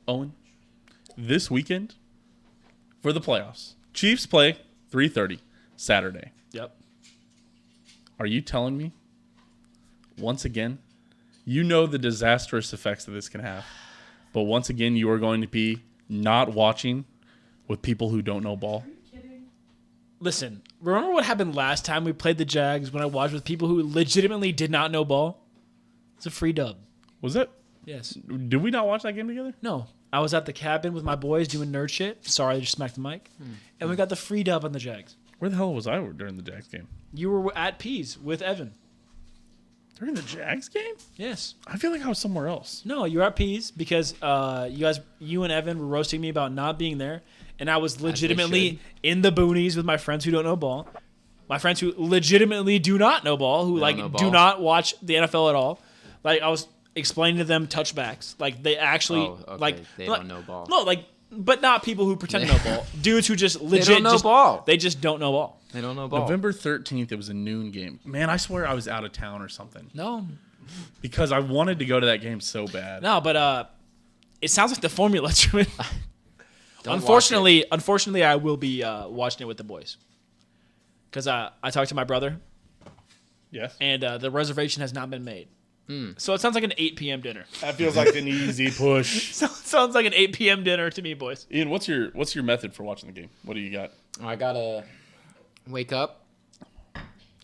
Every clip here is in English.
Owen, this weekend for the playoffs, Chiefs play 3:30 Saturday. Yep. Are you telling me, once again, you know the disastrous effects that this can have, but once again you are going to be not watching with people who don't know ball? Listen, remember what happened last time we played the Jags when I watched with people who legitimately did not know ball? It's a free dub. Was it? Yes. Did we not watch that game together? No. I was at the cabin with my boys doing nerd shit. Sorry, I just smacked the mic. And we got the free dub on the Jags. Where the hell was I during the Jags game? You were at Pease with Evan. During the Jags game? Yes. I feel like I was somewhere else. No, you were at Pease because you and Evan were roasting me about not being there. And I was legitimately in the boonies with my friends who don't know ball. My friends who legitimately do not know ball, who do not watch the NFL at all. Like I was explaining to them touchbacks. Like they actually they don't know ball. No, but not people who pretend to know ball. Dudes who just legit they don't know ball. They just don't know ball. They don't know ball. November 13th, it was a noon game. Man, I swear I was out of town or something. No. Because I wanted to go to that game so bad. No, but it sounds like the formula, Truman. Unfortunately, I will be watching it with the boys. Because I talked to my brother. Yes. And the reservation has not been made. So it sounds like an 8 p.m. dinner. That feels like an easy push. Sounds like an 8 p.m. dinner to me, boys. Ian, what's your method for watching the game? What do you got? I gotta wake up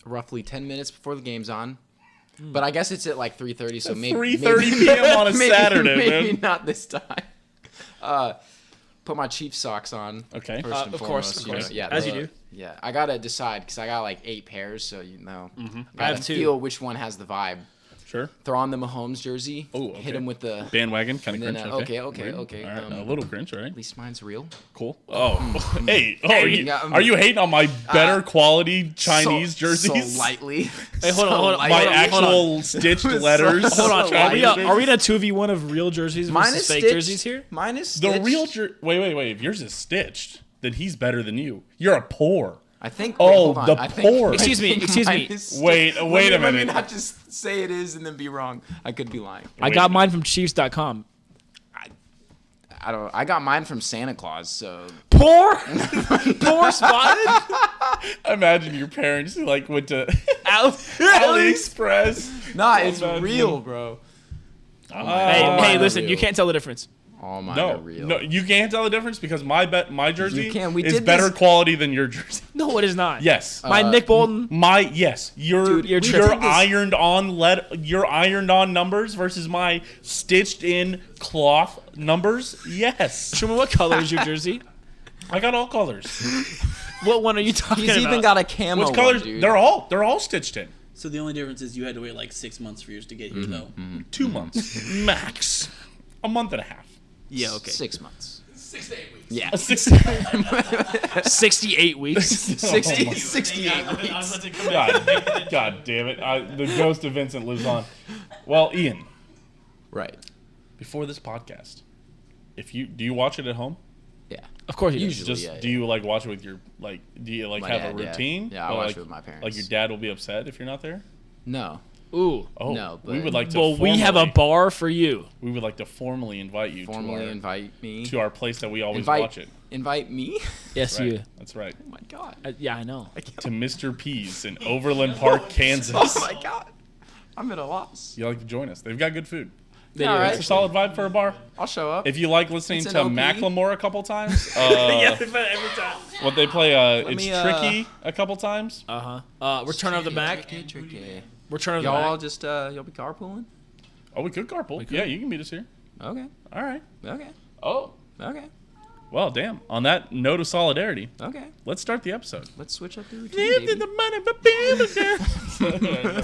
roughly 10 minutes before the game's on. But I guess it's at like 3:30, so maybe 3:30 p.m. on a Saturday, maybe man. not this time. Put my Chiefs socks on. Okay. First and of course. foremost, you know, As you do. Yeah, I gotta decide because I got like 8 pairs, so you know. I have 2. Feel which one has the vibe. Sure. Throw on the Mahomes jersey. Oh, okay. Hit him with the bandwagon, kind of and cringe. then, okay. All right, a little cringe, right? At least mine's real. Cool. Oh, hey. Oh, Hey, are you hating on my better quality Chinese jerseys? So lightly. Hey, hold on. My actual stitched letters. Hold on. Chinese Are we in a 2v1 of real jerseys Mine versus is fake stitched. jerseys here? Mine is The stitched. real wait. If yours is stitched, then he's better than you. You're a poor. I think. Oh, wait, hold on. the I think- poor. Excuse me. mine is stitched. Wait a Let me minute. not just say it is and then be wrong. I could be lying. I Wait got a minute. mine from Chiefs.com. I got mine from Santa Claus. So Poor spotted. Imagine your parents like went to Alex. AliExpress. nah, it's Imagine. real, bro. Hey, mine are listen. real. You can't tell the difference. All mine are real. No, you can't tell the difference because my jersey You can. We is did better this- quality than your jersey. No, it is not. Yes. My Nick Bolton. Your Dude, we did this- ironed on numbers versus my stitched in cloth numbers. Yes. Truman, what color is your jersey? I got all colors. What one are you talking He's about? even got a camo Which colors? one, dude. They're all stitched in. So the only difference is you had to wait like 6 months for yours to get here, though. 2 months max. A month and a half. Yeah, okay. 6 months. 6 to 8 weeks. Yeah. A 6. 68 weeks. 68 weeks. God damn it! The ghost of Vincent lives on. Well, Ian, Right. before this podcast, do you watch it at home? Yeah. Of course you do. Usually. Do you like watch it with your do you like My have dad, a yeah. routine? Yeah, I Or, watch like, it with my parents. Like your dad will be upset if you're not there. No. Ooh. Oh, No, we but- would like to. Well, we have a formally- bar for you. We would like to formally invite you Formally invite me. to our place that we always watch it. Invite me? Yes, Right. you. That's right. Oh my god. Yeah, I know. To Mr. P's in Overland Park, Kansas. Oh my god. I'm at a loss. You like to join us? They've got good food. They All do. right. It's a solid vibe for a bar. I'll show up. If you like listening It's to an OP. Macklemore a couple times, Yeah, but every time. what they play, it's me, Tricky a couple times. Return of the Mac. Tricky. Return of the Y'all Mac. just y'all be carpooling? Oh, we could carpool. could. Yeah, you can meet us here. Okay. All right. Okay. Oh, Okay. well, damn. On that note of solidarity, Okay. let's start the episode. Let's switch up the routine. Baby. money, but baby girl.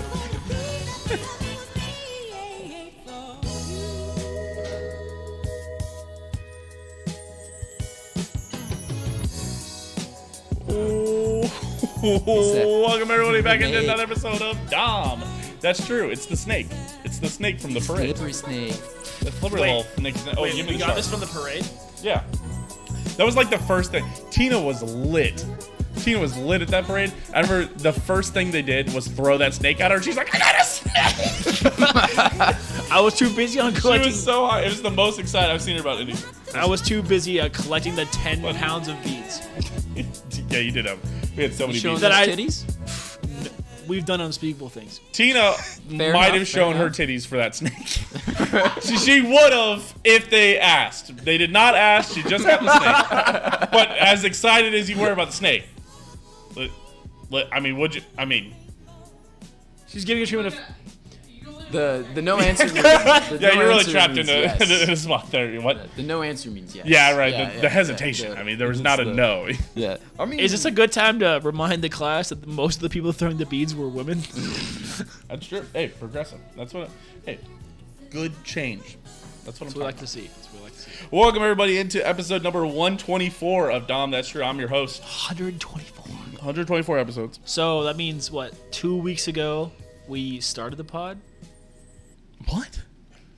Welcome everybody back into another episode of Dahm. That's true. It's the snake. It's the snake from the parade. Slippery snake. The slippery Wait. little snake. Oh, Wait, give me we the got shark. this from the parade? Yeah. That was like the first thing. Tina was lit Tina was lit at that parade. I remember the first thing they did was throw that snake at her. She's like, I got a snake! I was too busy on She collecting. was so high. It was the most excited I've seen her about anything. I was too busy collecting the 10 pounds of beads. Yeah, you did have. We had so many Showing beats. That those I- titties? We've done unspeakable things. Tina Fair might enough, have shown fair her titties for that snake. she would have if they asked. They did not ask. She just got the snake. But as excited as you were about the snake, I mean, would you? I mean, She's giving a Truman The no answer means yeah, no you're really answer trapped means in a, yes. in a spot there. What? The no answer means yes. Yeah, right. The hesitation. yeah. I mean, there was not a no. Yeah. I mean, Is this a good time to remind the class that most of the people throwing the beads were women? That's true. Hey, progressive. That's what. Hey, good change. That's what That's I'm what we talking like to see. That's what we like to see. Welcome everybody into episode number 124 of Dahm. That's true. I'm your host. 124. 124 episodes. So that means what? 2 weeks ago we started the pod. What?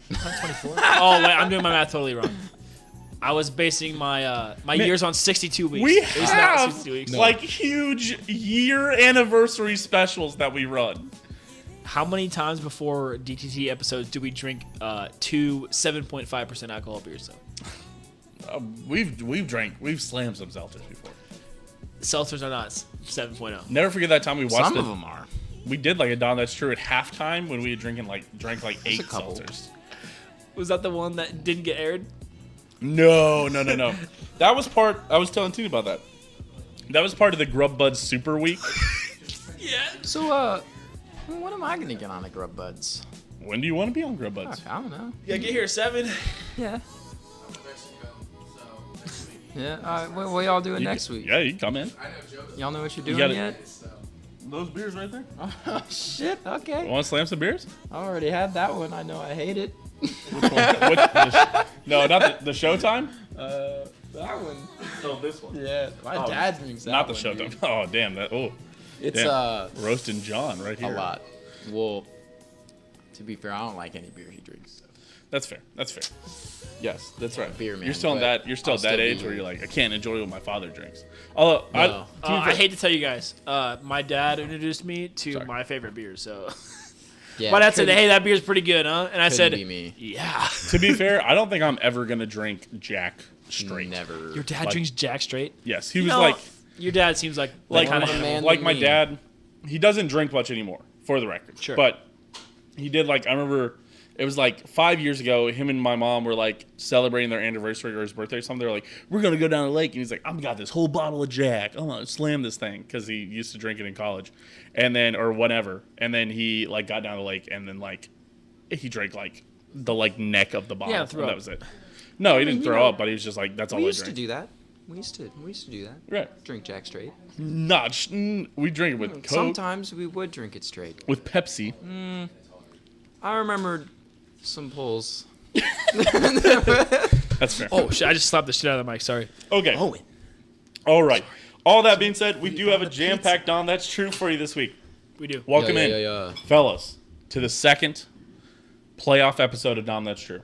124. Oh wait, I'm doing my math totally wrong. I was basing my my Man, years on 62 weeks. We It was not have 62 weeks. like huge year anniversary specials that we run. How many times before DTT episodes do we drink 2 7.5% alcohol beers though? We've slammed some seltzers before. Seltzers are not 7.0. Never forget that time we watched some it. of them are. We did like a Dahm. That's true at halftime when we were drank like 8 a couple. seltzers. Was that the one that didn't get aired? No. That was part. I was telling Tina about that. That was part of the Grub Buds Super Week. Yeah. So, when am I gonna get on the Grub Buds? When do you want to be on Grub Buds? Fuck, I don't know. Yeah, get here 7. Yeah. Yeah. What y'all doing next week? Yeah, you can come in. Y'all know what you're doing gotta- yet? Those beers right there. Oh shit. Okay. Want to slam some beers? I already had that one. I know I hate it. No, not the Showtime. That one. No, this one. Yeah. My dad drinks that Not the one, Showtime. dude. Oh, damn that. Oh, It's damn. Roasting John right a here. lot. Well, to be fair, I don't like any beer he drinks. That's fair. That's fair. Yes, that's right. Beer man, You're still in but that. You're still I'll at that still age be- where you're like, I can't enjoy what my father drinks. Although No. I hate to tell you guys, my dad introduced me to Sorry. my favorite beer. So Yeah, my dad said, couldn't- "Hey, that beer's pretty good, huh?" And I couldn't said, be me. "Yeah." to be fair, I don't think I'm ever gonna drink Jack straight. Never. Your dad Like- drinks Jack straight. Yes, he You was know, like your dad seems like like kind of of a man like than my me. dad. He doesn't drink much anymore, for the record. Sure. But he did like I remember. It was like 5 years ago. Him and my mom were like celebrating their anniversary or his birthday or something. They were like, "We're gonna go down the lake," and he's like, "I've got this whole bottle of Jack. I'm gonna slam this thing," because he used to drink it in college, and then or whatever. And then he like got down the lake, and then like he drank like the like neck of the bottle. Yeah, and throw that up. was it. No, he didn't you throw know, up, but he was just like, "That's all We I used to drink." do that. We used to do that. Right? Drink Jack straight. We drink it with Coke, Sometimes we would drink it straight. with Pepsi. I remembered some pulls. That's fair. Oh shit! I just slapped the shit out of the mic. Sorry. Okay. Owen. All right. All that being said, we do have a jam-packed Dahm. That's true for you this week. We do. Welcome in, Yeah. fellas, to the second playoff episode of Dahm. That's true.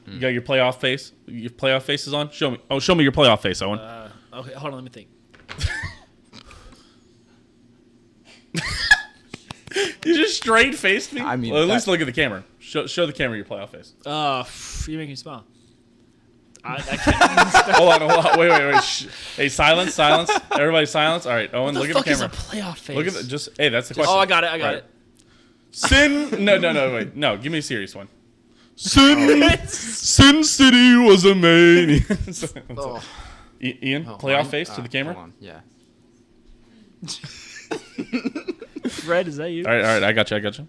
You got your playoff face. Your playoff face is on. Show me. Oh, show me your playoff face, Owen. Okay, hold on. Let me think. You just straight faced me. I mean, well, at least that- look at the camera. Show the camera your playoff face. You make me smile. I can't. Hold on. Wait. Hey, silence. Everybody, silence. All right, Owen, What look the at fuck the is a camera. playoff face? Look at the, just. Hey, that's the question. Oh, I got it. Right. it. Sin. No. Wait. No. Give me a serious one. Sin City was a mania. Oh. Ian, Oh, playoff mine? face to the camera. Hold on. Yeah. Fred, is that you? All right. I got you.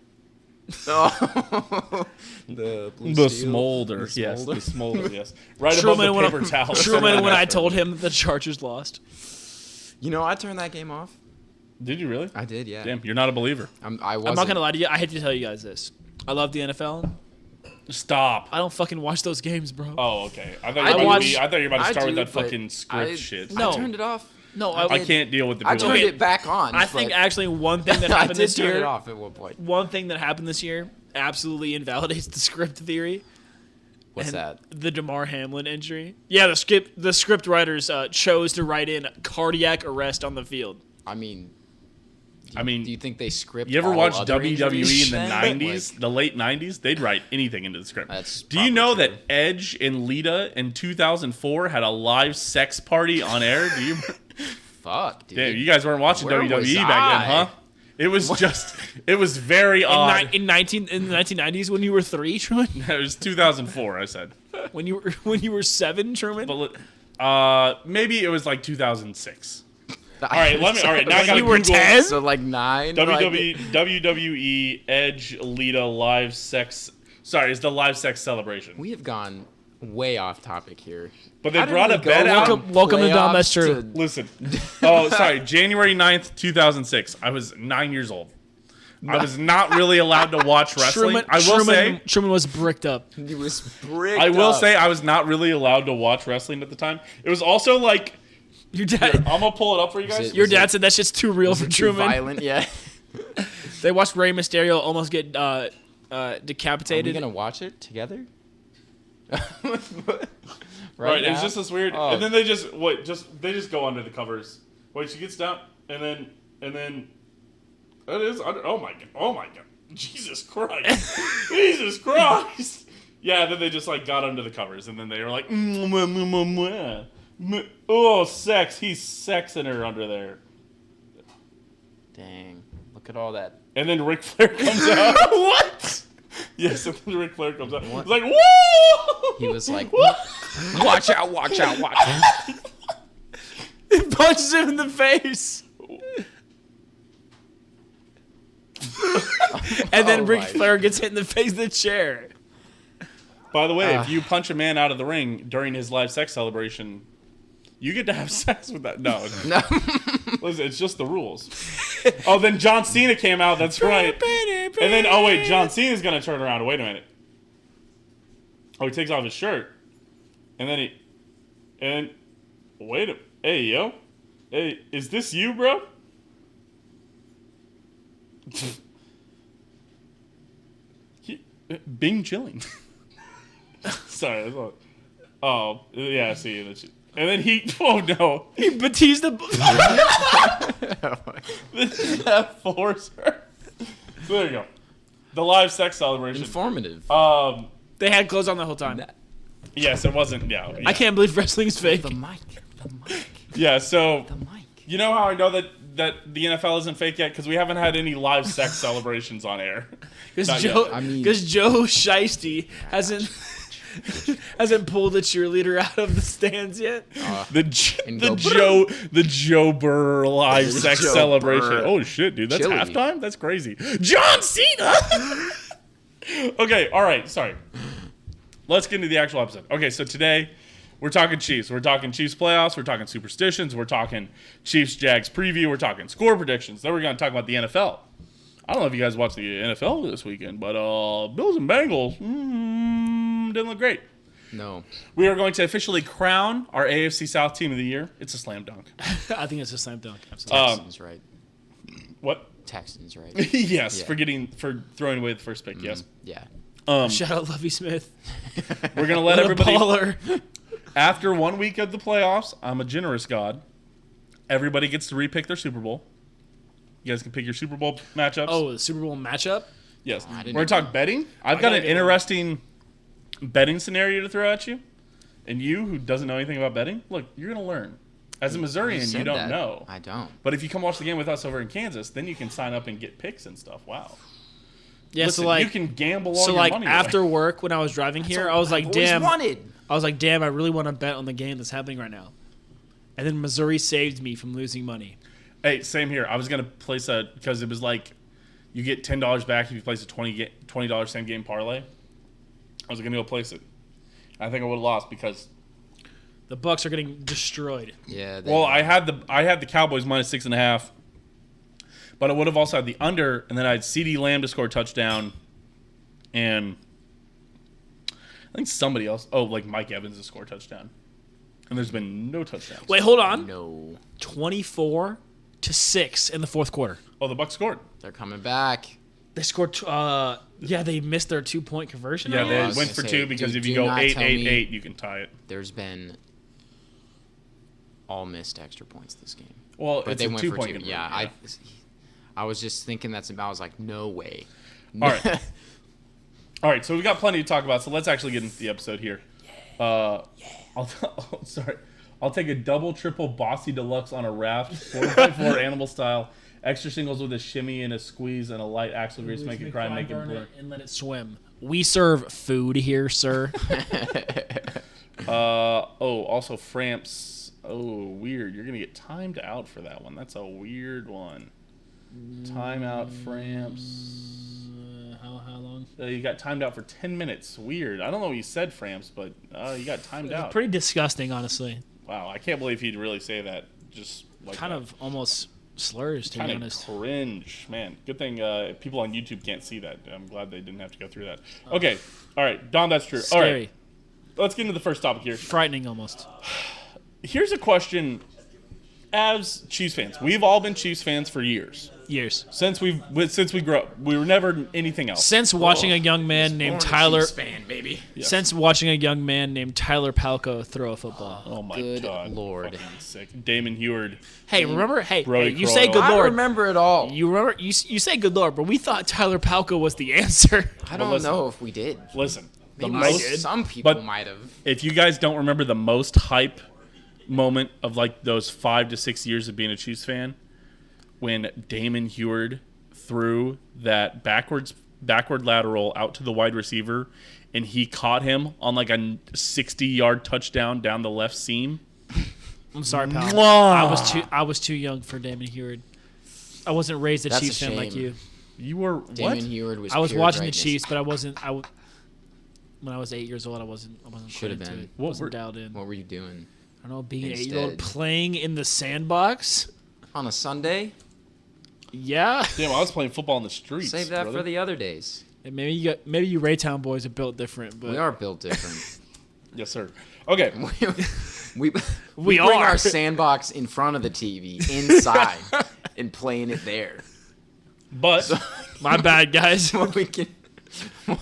Oh. The blue The steel. smolder. The Yes. smolder. The smolder. Yes. Right Truman, above when the paper towel. Truman, when I told him that the Chargers lost. You know, I turned that game off. Did you really? I did, yeah. Damn, you're not a believer. I wasn't. I'm not gonna lie to you. I hate to tell you guys this. I love the NFL. Stop. I don't fucking watch those games, bro. Oh, okay. I I thought you watch- were about to I start with do, that but fucking script I- shit. No. I turned it off. No, I can't deal with the I people. turned Okay. it back on. I think but actually one thing that I happened did this turn it year. off at one point. One thing that happened this year absolutely invalidates the script theory. What's And that? The Damar Hamlin injury. Yeah, the script writers chose to write in cardiac arrest on the field. I mean, I mean, do you think they script? you ever all watch other WWE injuries in the then? 90s, Like, the late 90s? They'd write anything into the script. That's Do you know probably that Edge and Lita in 2004 had a live sex party on air? Do you? fuck, dude. Damn, you guys weren't watching Where WWE was back then, I? huh? It was it was very odd. In the 1990s when you were 3, Truman. It was 2004, I said. When you were 7, Truman. But maybe it was like 2006. All right, now I gotta you were Google 10? So like 9. WWE Edge Lita live sex. Sorry, it's the live sex celebration. We have gone way off topic here. But they How did brought we a go bed out. from Welcome to Dahm, that's playoffs true. to- Listen. Oh, sorry. January 9th, 2006. I was 9 years old. I was not really allowed to watch wrestling. Truman was bricked up. He was bricked I will up. say I was not really allowed to watch wrestling at the time. It was also like, Your dad, I'm gonna pull it up for you guys. it- your dad said that's just too real for Too Truman. violent, yeah. They watched Rey Mysterio almost get Are decapitated. we gonna watch it together? Right, now? it's just this weird, Oh. and then they just go under the covers. Wait, she gets down, and then it is. Oh my god, Jesus Christ, Jesus Christ. Yeah, then they just like got under the covers, and then they were like, oh, sex. He's sexing her under there, Dang! Look at all that. and then Ric Flair comes out. What? Yes, and then Ric Flair comes out. What? It's like, whoa! He was like, "Watch out! Watch out! Watch out!" He punches him in the face. And then Oh Ric my- Flair gets hit in the face with the chair. By the way, if you punch a man out of the ring during his live sex celebration, you get to have sex with that. No. No. Listen, it's just the rules. Oh, then John Cena came out. That's right. And then, oh wait, John Cena's gonna turn around. Wait a minute. Oh, he takes off his shirt, and then hey yo, hey, is this you, bro? Bing chilling. Sorry, that's all. Oh yeah, I see that. And then he, oh no, He Batista. that force her. So there you go. The live sex celebration. Informative. They had clothes on the whole time. Yes, it wasn't. Yeah, I can't believe wrestling's fake. The mic. The mic. Yeah, so The mic. you know how I know that the NFL isn't fake yet because we haven't had any live sex celebrations on air. Because Not Joe, yet. I mean- Joe Shiesty hasn't pulled a cheerleader out of the stands yet. And The Joe Burr live sex Joe celebration. Burr. Oh shit, dude, that's Chili. halftime. That's crazy. John Cena. Okay, all right. Sorry. Let's get into the actual episode. Okay, so today we're talking Chiefs. We're talking Chiefs playoffs. We're talking superstitions. We're talking Chiefs Jags preview. We're talking score predictions. Then we're going to talk about the NFL. I don't know if you guys watched the NFL this weekend, but Bills and Bengals didn't look great. No. We are going to officially crown our AFC South Team of the Year. It's a slam dunk. I think it's a slam dunk. Absolutely. Texans, right? What? Texans, right? Yes, Yeah. for throwing away the first pick. Yes. Yeah. Shout out Lovie Smith. We're gonna let What a everybody. baller. After 1 week of the playoffs, I'm a generous God. Everybody gets to repick their Super Bowl. You guys can pick your Super Bowl matchups. Oh, the Super Bowl matchup. yes. I We're didn't gonna talk betting. I've got gotta an get one. interesting betting scenario to throw at you. And you, who doesn't know anything about betting, look, you're gonna learn. As a Missourian, you said don't that. know. I don't. But if you come watch the game with us over in Kansas, then you can sign up and get picks and stuff. Wow. Yeah, Listen, so like, you can gamble all so your like money after away. work when I was driving here, I was like, I've always damn. wanted. I was like, damn, I really want to bet on the game that's happening right now. And then Missouri saved me from losing money. Hey, same here. I was gonna place a because it was like you get $10 back if you place a $20 same game parlay. I was gonna go place it. I think I would have lost because The Bucks are getting destroyed. Yeah. I had the Cowboys minus 6.5, but I would have also had the under, and then I had CeeDee Lamb to score a touchdown, and I think somebody else. Oh, like Mike Evans to score a touchdown, and there's been no touchdowns. Wait, hold on. No. 24-6 in the fourth quarter. Oh, the Bucks scored. They're coming back. They scored. They missed their 2-point conversion. Yeah, I they guess. went for gonna two say, because dude, if you do go not 8, tell 8, me 8, you can tie it. There's been all missed extra points this game. Well, But it's they a went for 2-point two. conversion. Yeah, I was just thinking that's about. I was like, no way. All right. All right, so we've got plenty to talk about, so let's actually get into the episode here. I'll take a double, triple Bossy Deluxe on a raft, 4x4 animal style, extra singles with a shimmy and a squeeze and a light axle grease, make it cry, make it blur. and let it swim. We serve food here, sir. Also Framps. Oh, weird. You're going to get timed out for that one. That's a weird one. Timeout, Framps. How long? You got timed out for 10 minutes. Weird. I don't know what you said, Framps, but you got timed out. Pretty disgusting, honestly. Wow, I can't believe he'd really say that. Just like Kind that. of almost slurs, to be Kind of honest. cringe, man. Good thing people on YouTube can't see that. I'm glad they didn't have to go through that. Okay, all right, Dom, that's true. Scary. All right, let's get into the first topic here. Frightening, almost. Here's a question. As Chiefs fans, we've all been Chiefs fans for years. Since we grew up, we were never anything else. Since watching a young man named Tyler. fan, baby. Yes. Since watching a young man named Tyler Palco throw a football. Oh my Good God, Lord. Fucking sick. Damon Heward. Hey, remember? Hey, Brody you say Croyle. good I Lord. remember it all. You remember? You say good Lord, but we thought Tyler Palco was the answer. I don't listen. know if we did. Listen, the Maybe most. some people but- might have. If you guys don't remember the most hype moment of like those 5 to 6 years of being a Chiefs fan, when Damon Heward threw that backward lateral out to the wide receiver, and he caught him on like a 60-yard touchdown down the left seam. I'm sorry, pal. Mwah! I was too young for Damon Heward. I wasn't raised a That's a Chiefs fan like shame. you. You were Damon what? Heward was. I was pure watching greatness. the Chiefs, but I wasn't. When I was 8 years old, I wasn't. Should've quite into been. it. What Wasn't were- dialed in. What were you doing I don't know, being an Instead. 8-year-old playing in the sandbox. on a Sunday? Yeah. Damn, I was playing football in the streets. Save that brother. for the other days. And maybe you Raytown boys are built different, but We are built different. Yes, sir. Okay. we We bring are. our sandbox in front of the TV inside and playing it there. But my bad, guys. So we can.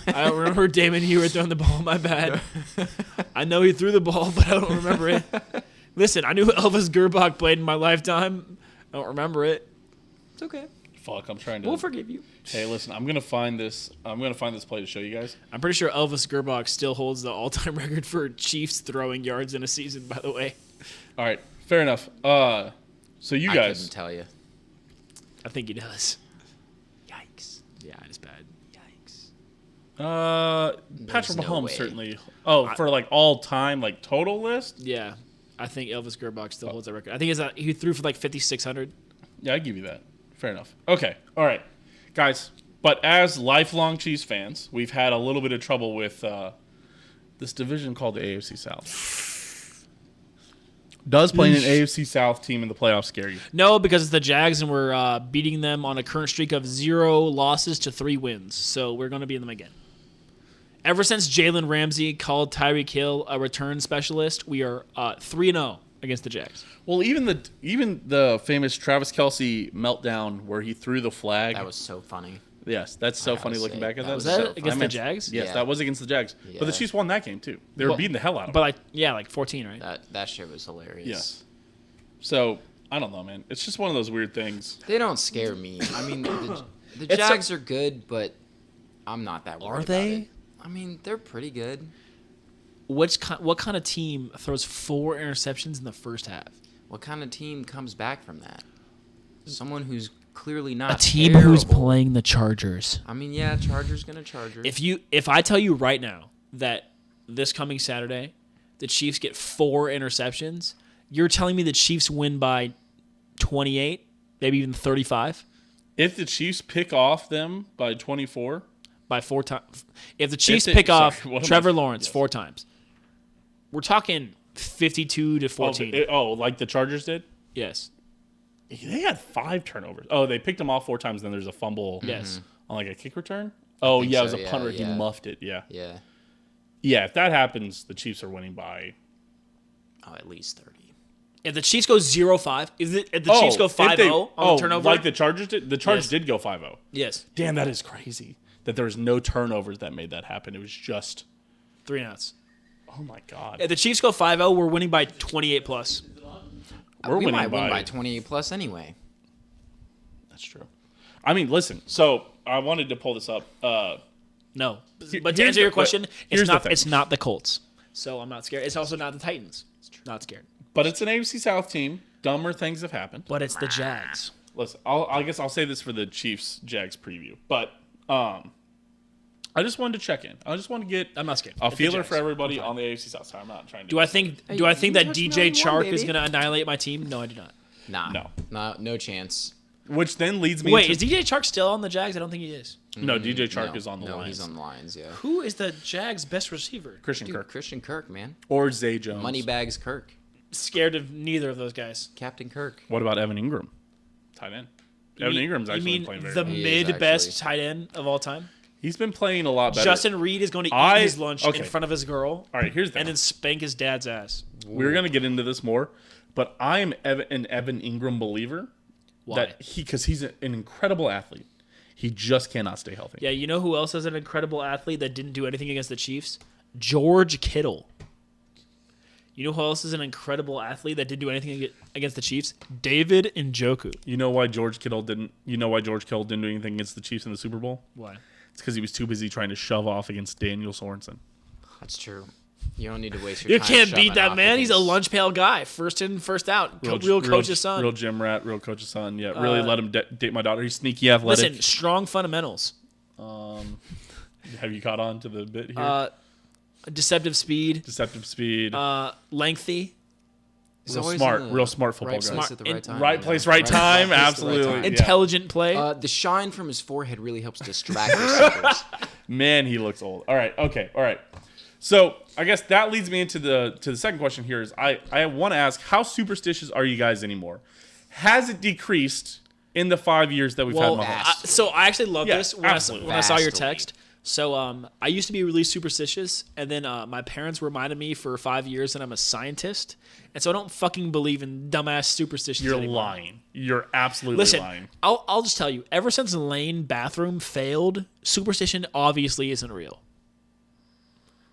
I don't remember Damon Heward throwing the ball. My bad. I know he threw the ball, but I don't remember it. Listen, I knew Elvis Gerbach played in my lifetime. I don't remember it. It's okay. fuck, I'm trying to. We'll forgive you. Hey, listen, I'm gonna find this play to show you guys. I'm pretty sure Elvis Gerbach still holds the all-time record for Chiefs throwing yards in a season, by the way. All right, fair enough. So you I guys, couldn't tell you. I think he does. Yikes. Yeah, it's bad. Yikes. Patrick no Mahomes way. certainly. Oh, for like all time, like total list. Yeah, I think Elvis Gerbach still holds that record. I think he threw for like 5,600. Yeah, I give you that. Fair enough. Okay, all right, guys. But as lifelong Chiefs fans, we've had a little bit of trouble with this division called the AFC South. Does playing an AFC South team in the playoffs scare you? No, because it's the Jags, and we're beating them on a current streak of 0 losses to 3 wins. So we're going to beat them again. Ever since Jalen Ramsey called Tyreek Hill a return specialist, we are 3-0 against the Jags. Well, even the famous Travis Kelce meltdown where he threw the flag. That was so funny. Yes, that's so funny looking back at that. Was so that funny. against the Jags? Yes, Yeah. that was against the Jags. But the Yeah. Chiefs won that game too. They were Well, beating the hell out of But them. like 14, right? That shit was hilarious. Yes. So I don't know, man. It's just one of those weird things. They don't scare me. I mean, the It's Jags are good, but I'm not that worried Are they? about it. I mean, they're pretty good. What kind of team throws 4 interceptions in the first half? What kind of team comes back from that? Someone who's clearly not A team who's terrible. playing the Chargers. I mean, yeah, Chargers gonna Charger. If I tell you right now that this coming Saturday, the Chiefs get 4 interceptions, you're telling me the Chiefs win by 28, maybe even 35, If the Chiefs pick off them by 24, by 4 times. If the Chiefs they- pick sorry, off what am I- Trevor Lawrence yes. 4 times, we're talking 52 to 14. like the Chargers did. Yes. They had 5 turnovers. Oh, they picked them off 4 times. Then there's a fumble. Yes. On like a kick return. Oh think yeah, it so, was a yeah, punter. yeah. He muffed it. Yeah. yeah. Yeah. If that happens, the Chiefs are winning by Oh, at least 30. If the Chiefs go 0-5, if the Chiefs go 5-0 on the turnover, like the Chargers did. The Chargers Yes. did go 5-0. yes, Damn, that is crazy. That there was no turnovers that made that happen. It was just, 3 outs. oh my god, If the Chiefs go 5-0, we're winning by 28 plus. we're we winning might win by by 28 plus anyway. That's true. I mean, listen. So I wanted to pull this up. No, Here- but to here's answer your the- question, here's it's the not. thing. It's not the Colts, so I'm not scared. It's also not the Titans. Not scared. But it's an AFC South team. Dumber things have happened. But it's the Jags. Listen, I guess I'll say this for the Chiefs Jags preview. But I just wanted to check in. I just want to get I'm not scared. a It's the feeler Jags. for everybody on the AFC South side. I'm not trying to. Do I think? Hey, Do I you think that touched DJ 91, Chark is baby. going to annihilate my team? No, I do not. Nah. No chance. Which then leads me. Wait, into, is DJ Chark still on the Jags? I don't think he is. no, DJ Chark No. is on the No, Lions. he's on the Lions, yeah. Who is the Jags' best receiver? Christian Dude, Kirk Christian Kirk, man. or Zay Jones. Moneybags Kirk. Scared of neither of those guys. Captain Kirk. What about Evan Ingram? Tight end. Evan Ingram's actually you mean playing very the well. He is mid-best actually. tight end of all time? He's been playing a lot better. Justin Reed is going to eat his lunch okay. in front of his girl All right, here's the and thing. then spank his dad's ass. We're gonna get into this more, but I am an Evan Ingram believer. Why? That because he's an incredible athlete. He just cannot stay healthy. Yeah, you know who else is an incredible athlete that didn't do anything against the Chiefs? George Kittle. You know who else is an incredible athlete that didn't do anything against the Chiefs? David Njoku. You know why George Kittle didn't? You know why George Kittle didn't do anything against the Chiefs in the Super Bowl? Why? It's because he was too busy trying to shove off against Daniel Sorensen. That's true. You don't need to waste your You time. can't shoving beat that off man. He's a against- lunch pail guy. First in, first out. Real coach's son. Real gym rat. Real coach's son. Yeah, really let him date my daughter. He's sneaky athletic. Listen, strong fundamentals. Have you caught on to the bit here? Deceptive speed. Deceptive speed. Lengthy. He's real always smart. in the Real smart football right guy. place at the In- right time. Right you know? place, right time. place at the right Absolutely. time. Yeah. Intelligent play. The shine from his forehead really helps distract receivers. Man, he looks old. All right. Okay. All right. So I guess that leads me into the second question here is I want to ask, how superstitious are you guys anymore? Has it decreased in the 5 years that we've had Mahomes? So I actually love Yeah, this when absolutely. I saw your Vastly. text. So I used to be really superstitious, and then my parents reminded me for 5 years that I'm a scientist, and so I don't fucking believe in dumbass superstitions You're anymore. lying. You're absolutely Listen, lying. I'll just tell you. Ever since Lane Bathroom failed, superstition obviously isn't real.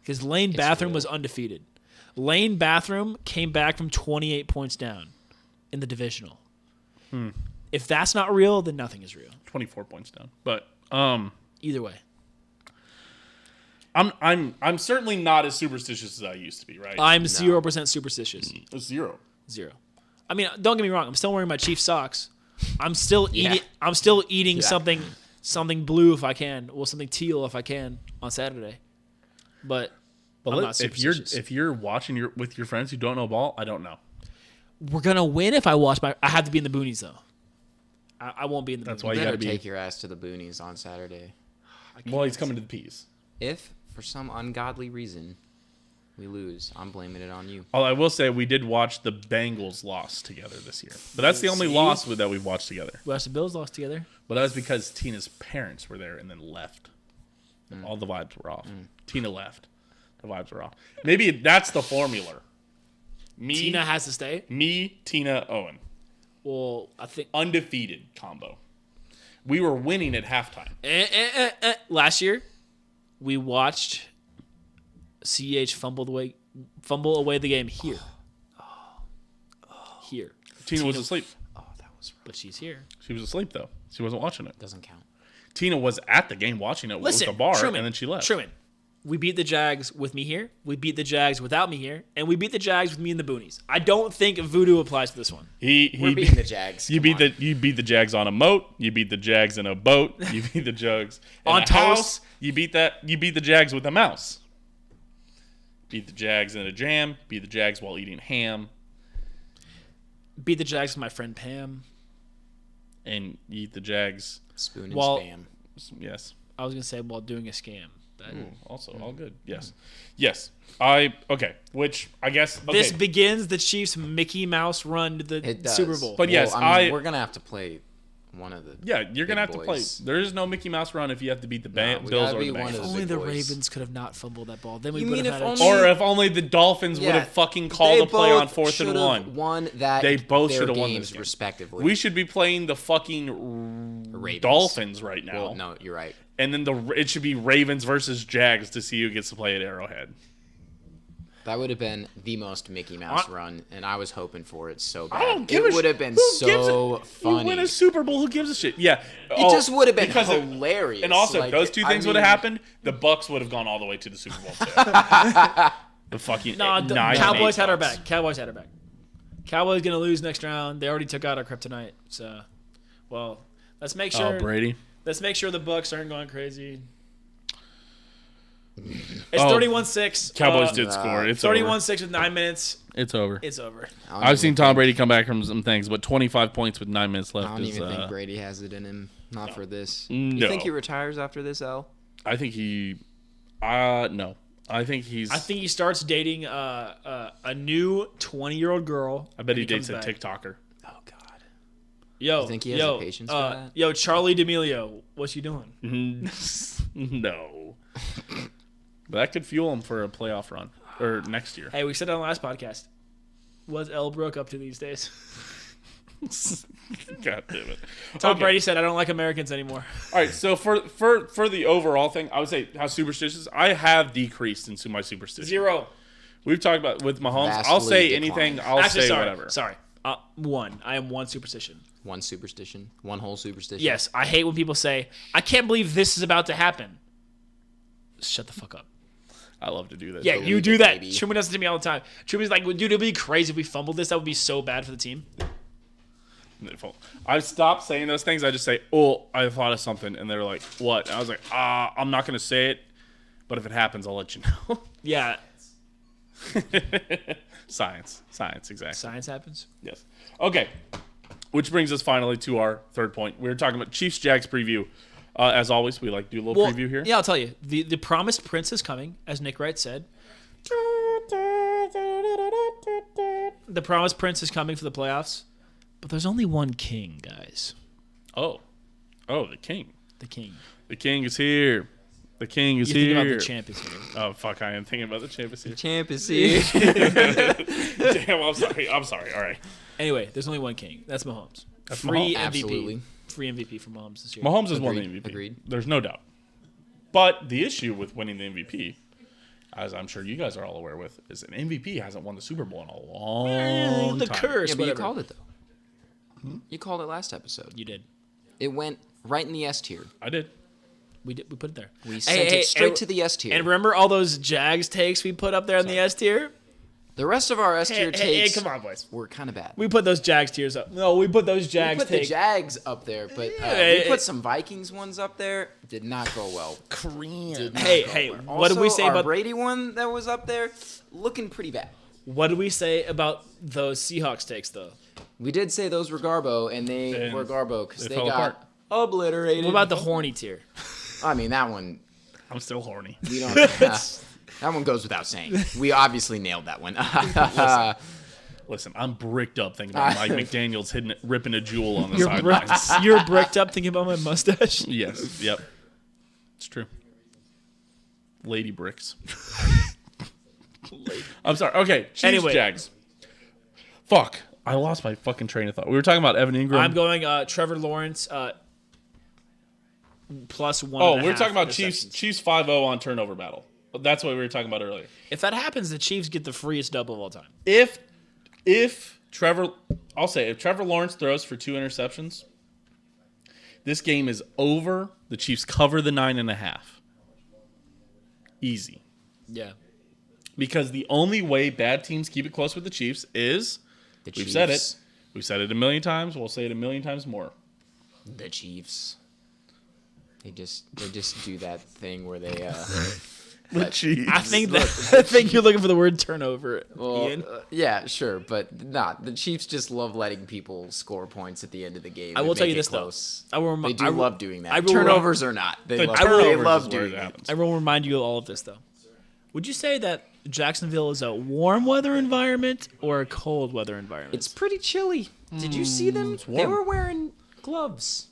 Because Lane Bathroom real. was undefeated. Lane Bathroom came back from 28 points down in the divisional. If that's not real, then nothing is real. 24 points down. But Either way, I'm certainly not as superstitious as I used to be, right? I'm 0% superstitious. Zero. 0. I mean, don't get me wrong. I'm still wearing my Chiefs socks. I'm still Yeah. eating. I'm still eating Yeah. something blue if I can, or something teal if I can on Saturday. But I'm not if you're superstitious. watching with your friends who don't know ball, I don't know. We're gonna win if I watch my. I have to be in the boonies though. I won't be in the. That's boonies. why you better gotta be. take your ass to the boonies on Saturday. Well, he's coming to the P's. If, for some ungodly reason, we lose, I'm blaming it on you. All I will say, we did watch the Bengals loss together this year, but that's the only See? loss that we've watched together. West and Bills lost together. But that was because Tina's parents were there and then left. All the vibes were off. Tina left. The vibes were off. Maybe that's the formula. Tina has to stay. Me, Tina, Owen. Well, I think Undefeated combo. We were winning at halftime. last year we watched CH fumble away the game here. Here, Tina was asleep. Oh, that was but she's here. She was asleep, though. She wasn't watching it. doesn't count. Tina was at the game watching it Listen, with the bar, Truman, and then she left. Truman, we beat the Jags with me here. We beat the Jags without me here, and we beat the Jags with me in the boonies. I don't think voodoo applies to this one. We're beating the Jags. You Come beat the Jags on a moat. You beat the Jags in a boat. You beat the Jags in On a toast. house. You beat the Jags with a mouse. Beat the Jags in a jam. Beat the Jags while eating ham. Beat the Jags with my friend Pam. And you eat the Jags. Spoon and Well- spam. Yes. I was gonna say while doing a scam. That- Also, all good. Yes. Yes. Okay. Which I guess. Okay. This begins the Chiefs' Mickey Mouse run to the It does. Super Bowl. But yes, we're gonna have to play one of the. Yeah, you're gonna have big to play. boys. There is no Mickey Mouse run if you have to beat the we Bills gotta or be the one of Bengals. the Only big the boys. Ravens could have not fumbled that ball. Then we You would mean have if had only- Or if only the Dolphins would have fucking called a play on 4th and 1. Won that. They both their should have won games this game. respectively. We should be playing the fucking Ravens. Dolphins right now. Well, no, you're right. And then it should be Ravens versus Jags to see who gets to play at Arrowhead. That would have been the most Mickey Mouse run, and I was hoping for it so bad. I don't give it a would shit. have been Who gives so a- funny. You win a Super Bowl, who gives a shit? Yeah. It just would have been because hilarious. And also, Like, those two I things would have mean- happened. The Bucks would have gone all the way to the Super Bowl. Too. The fucking No, the 9 and Cowboys 8 had our Bucks. back. Cowboys had our back. Cowboys gonna lose next round. They already took out our kryptonite. So, well, let's make sure. Oh, Brady. Let's make sure the Bucks aren't going crazy. It's Oh, 31-6. Cowboys did score. It's 31-6 with 9 minutes. It's over. It's over. I don't I've seen even Tom think- Brady come back from some things, but 25 points with 9 minutes I left don't is. even think Brady has it in him. Not for this. No. You think he retires after this, L? I think he. No. I think he's. I think he starts dating a new 20-year-old girl. I bet he and dates a comes back. TikToker. Oh God. Yo, You think he has the patience for that? Yo, Charlie D'Amelio, what's you doing? No. But that could fuel him for a playoff run or next year. Hey, we said it on the last podcast. What's L. Brook up to these days? God damn it. Tom Okay. Brady said, "I don't like Americans anymore." All right, so for the overall thing, I would say how superstitious. I have decreased into my superstition. 0. We've talked about with Mahomes. Vastly I'll say declined. anything. I'll Actually, say sorry. whatever. Sorry. 1. I am 1 superstition. One superstition. One whole superstition. Yes, I hate when people say, "I can't believe this is about to happen." Shut the fuck up. I love to do that. Yeah, Believe you do it, that. baby. Truman does it to me all the time. Truman's like, "Dude, it'd be crazy if we fumbled this. That would be so bad for the team." I've stopped saying those things. I just say, "Oh, I thought of something," and they're like, "What?" And I was like, I'm not gonna say it, but if it happens, I'll let you know." Yeah, Science, exactly. science happens. Yes. Okay. Which brings us finally to our third point. We were talking about Chiefs Jags preview. As always, we like to do a little preview here. Yeah, I'll tell you. The promised prince is coming, as Nick Wright said. The promised prince is coming for the playoffs, but there's only one king, guys. Oh, the king. The king. The king is here. The king is You think here. about the champ is here. Oh fuck! I am thinking about the champ is here. Champ is here. Damn, I'm sorry. All right. Anyway, there's only one king. That's Mahomes. That's Free Mahomes. MVP. Absolutely. Free MVP for Mahomes this year. Mahomes has won the Agreed, MVP. agreed. There's no doubt. But the issue with winning the MVP, as I'm sure you guys are all aware with, is an MVP hasn't won the Super Bowl in a long the time. curse. Yeah, but you whatever. called it though. You called it last episode. You did. It went right in the S tier. I did. We did. We put it there. We sent it straight to the S tier. And remember all those Jags takes we put up there in the S tier? The rest of our S tier takes come on, boys. were kind of bad. We put those Jags tiers up. No, we put those We Jags put the takes. Jags up there, but Yeah, we put some Vikings ones up there. Did not go well. Cream. Not Hey, go hey, well. what did we Also, say our about Brady one that was up there? Looking pretty bad. what did we say about those Seahawks takes though? We did say those were Garbo, and they And were Garbo because they they fell got apart. obliterated. What about the horny tier? I mean, that one I'm still horny. we don't. That one goes without saying. We obviously nailed that one. Listen, I'm bricked up thinking about Mike McDaniel's ripping a jewel on the You're sidelines. you're bricked up thinking about my mustache. Yes. Yep. It's true. Lady bricks. I'm sorry. Okay. Chiefs, Anyway. Jags. Fuck. I lost my fucking train of thought. We were talking about Evan Ingram. I'm going Trevor Lawrence plus 1.5. Oh, we were talking about interceptions. Chiefs 5-0 on turnover battle. That's what we were talking about earlier. If that happens, the Chiefs get the freest dub of all time. If Trevor Lawrence throws for 2 interceptions, this game is over. The Chiefs cover the 9.5. Easy. Yeah. Because the only way bad teams keep it close with the Chiefs is we've said it. We've said it a million times. We'll say it a million times more. The Chiefs. They just do that thing where they The Chiefs. I think you're looking for the word turnover, Ian. yeah, sure, but not the Chiefs just love letting people score points at the end of the game. I will and tell make you it this, though. close. I will They do love doing that. I will- Turnovers or not, they The love, turnovers they is love where doing it it. happens. I will remind you of all of this, though. Would you say that Jacksonville is a warm weather environment or a cold weather environment? It's pretty chilly. Did you see them? They warm. were wearing gloves.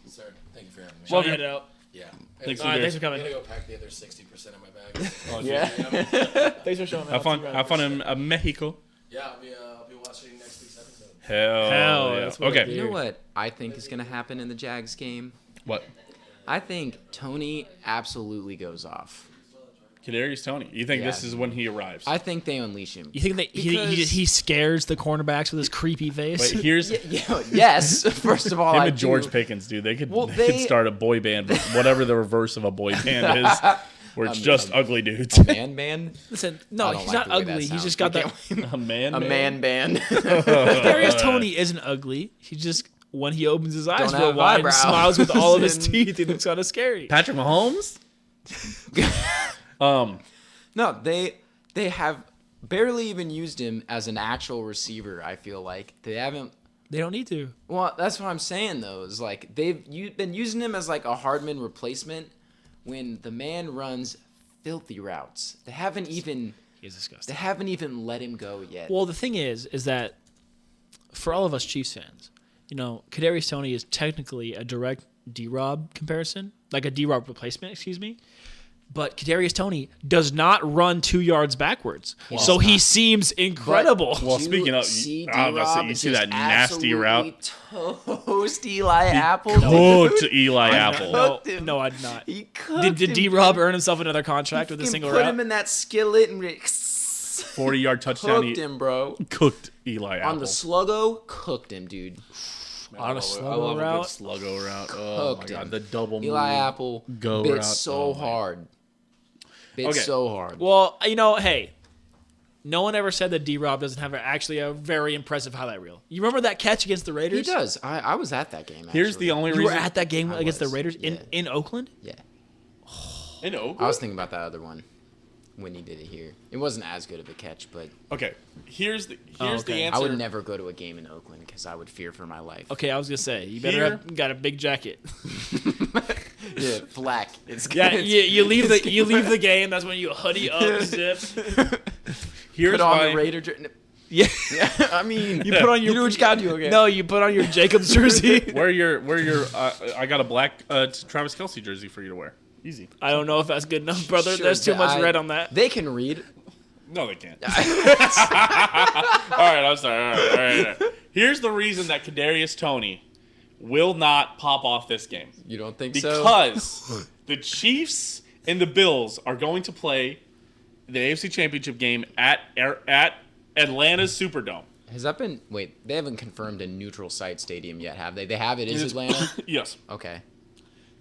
Sir, thank you for having me. Well, head out. Yeah. Thanks, All right, thanks for I'm coming. gonna go pack the other 60% of my bags. Yeah. Thanks for showing up. Have fun in Mexico. Yeah, I'll be watching next week's episode. Hell yeah. that's what I Okay. do. You know what I think is gonna happen in the Jags game? What? I think Tony absolutely goes off. Kadarius Toney. You think this Yeah. is when he arrives? I think they unleash him. You think that Because- he scares the cornerbacks with his creepy face? Wait, here's Yes. First of all, him I and George do. Pickens, dude. They could Well, they could they- start a boy band, but whatever the reverse of a boy band is, where it's just ugly dudes. A man band. Listen, I no, don't he's like not the way that ugly. He's sounds. just got We that. can't- A man. A man band. Kadarius Toney isn't ugly. He just when he opens his eyes Don't real have wide and eyebrows. smiles with all of his And- teeth, he looks kind of scary. Patrick Mahomes. No, they have barely even used him as an actual receiver. I feel like they haven't. They don't need to. Well, that's what I'm saying though. Is like they've been using him as like a Hardman replacement when the man runs filthy routes. They haven't even He's disgusting. let him go yet. Well, the thing is that for all of us Chiefs fans, you know, Kadarius Toney is technically a direct D-Rob comparison, like a D-Rob replacement, excuse me. But Kadarius Toney does not run 2 yards backwards, so he seems incredible. Well, speaking of, you see that nasty route. Toast Eli Apple. Cooked Eli Apple. Cooked him. No, I did not. He cooked Did him, D-Rob dude. earn himself another contract with a Fucking single put route? him in that skillet and 40-yard touchdown. cooked him, bro. Cooked Eli Apple. On the sluggo, cooked him, dude. Man, on a I slow love route? a good sluggo route. Oh my Cooked god, him. the double Eli move. Apple Go bit route. so Oh, my hard. Bit Okay. so hard. Well, you know, hey, no one ever said that D-Rob doesn't have actually a very impressive highlight reel. You remember that catch against the He Raiders? does. I was at that game. Actually. Here's the only You were reason. at that game I against the was, Raiders yeah. in Oakland? Yeah. In Oakland? I was thinking about that other one when he did it here. It wasn't as good of a catch, but Okay, here's the okay. answer. I would never go to a game in Oakland because I would fear for my life. Okay, I was gonna say you better Here- have got a big jacket. Yeah, black. It's Yeah, good. you leave the game. That's when you hoodie up, zip. Here's Put on why. the Raider. Yeah, Yeah, I mean, you put on your. you do what you gotta do. Okay. No, you put on your Jacobs jersey. Where your I got a black Travis Kelce jersey for you to wear. Easy. I don't know if that's good enough, brother. Sure, There's too much I- red on that. They can read. No, they can't. All right, I'm sorry. All right. Here's the reason that Kadarius Toney will not pop off this game. You don't think so? Because the Chiefs and the Bills are going to play the AFC Championship game at Atlanta's Superdome. Has that been? Wait, they haven't confirmed a neutral site stadium yet, have they? They have it. Is Atlanta? Yes. Okay.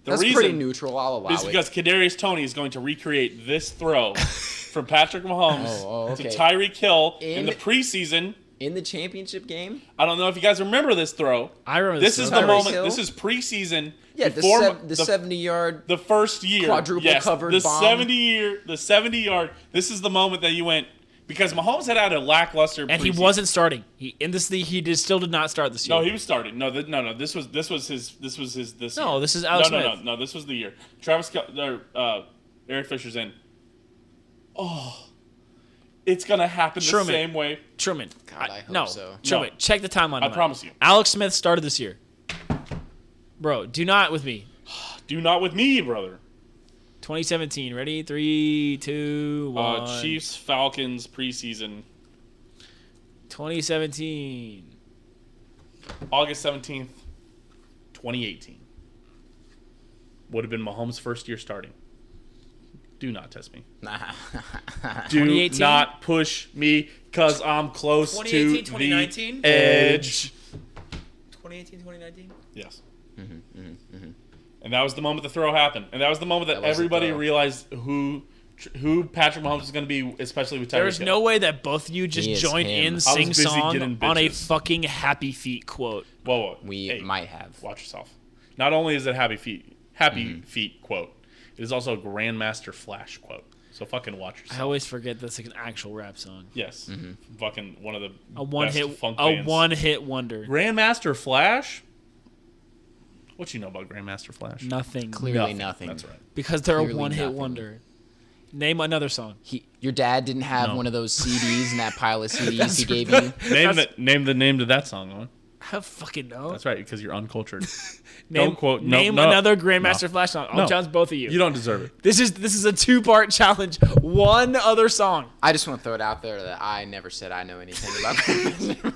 The That's reason pretty neutral. I'll allow is it. because Kadarius Toney is going to recreate this throw from Patrick Mahomes okay. to Tyreek Hill in In- the preseason. In the championship game? I don't know if you guys remember this throw. I remember This is throw. the Tyreek moment. Hill? This is preseason. Yeah, before the 70-yard. the first year, Quadruple yes, covered the bomb. 70-yard. This is the moment that you went because Mahomes had a lackluster, And he preseason. wasn't starting. He still did not start this year. No, he was starting. No. This was his. This No, year. this is Alex no, Smith. No. This was the year. Eric Fisher's in. Oh, it's gonna happen the Truman. same way. Truman. God, I hope no, so. Truman. No. Check the timeline. I on that. promise you. Alex Smith started this year. Bro, do not with me. Do not with me, brother. 2017. Ready? 3, 2, 1. Chiefs Falcons preseason, 2017. August 17th, 2018. Would have been Mahomes' first year starting. Do not test me. Nah. Do 2018? not push me because I'm close 2018, to 2019? the edge. 2018, 2019? Yes. And that was the moment the throw happened. And that was the moment that, That was the everybody throw. realized who Patrick Mahomes is going to be, especially with Tyreek There's Hill. no way that both of you just He is joined him. in I was sing busy song getting on a bitches. fucking Happy Feet quote. Whoa. We Hey, might have. watch yourself. Not only is it Happy Feet quote, it is also a Grandmaster Flash quote. So fucking watch I yourself. always forget that's like an actual rap song. Yes. Fucking one of the A one best hit funk a bands. one hit wonder. Grandmaster Flash? What you know about Grandmaster Flash? Nothing. Clearly nothing. That's right. Because they're Clearly a one hit nothing. wonder. Name another song. Your dad didn't have No. one of those CDs in that pile of CDs he gave you. Name the name to that song, Owen. I don't fucking know. That's right, because you're uncultured. Name, Don't quote. name no, another Grandmaster No. Flash song. I'll No. challenge both of you. You don't deserve it. This is a 2-part challenge. One other song. I just want to throw it out there that I never said I know anything about Grandmaster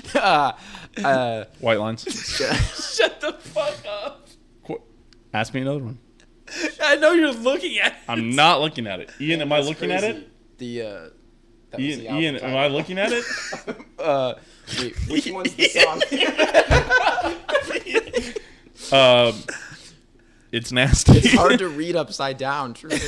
Flash. White lines. Shut the fuck up. Ask me another one. I know you're looking at it. I'm not looking at it. Ian, am I looking at it? That was Ian, the album Ian, am title. I looking at it? Wait, which one's the song? It's nasty. It's hard to read upside down. Truman.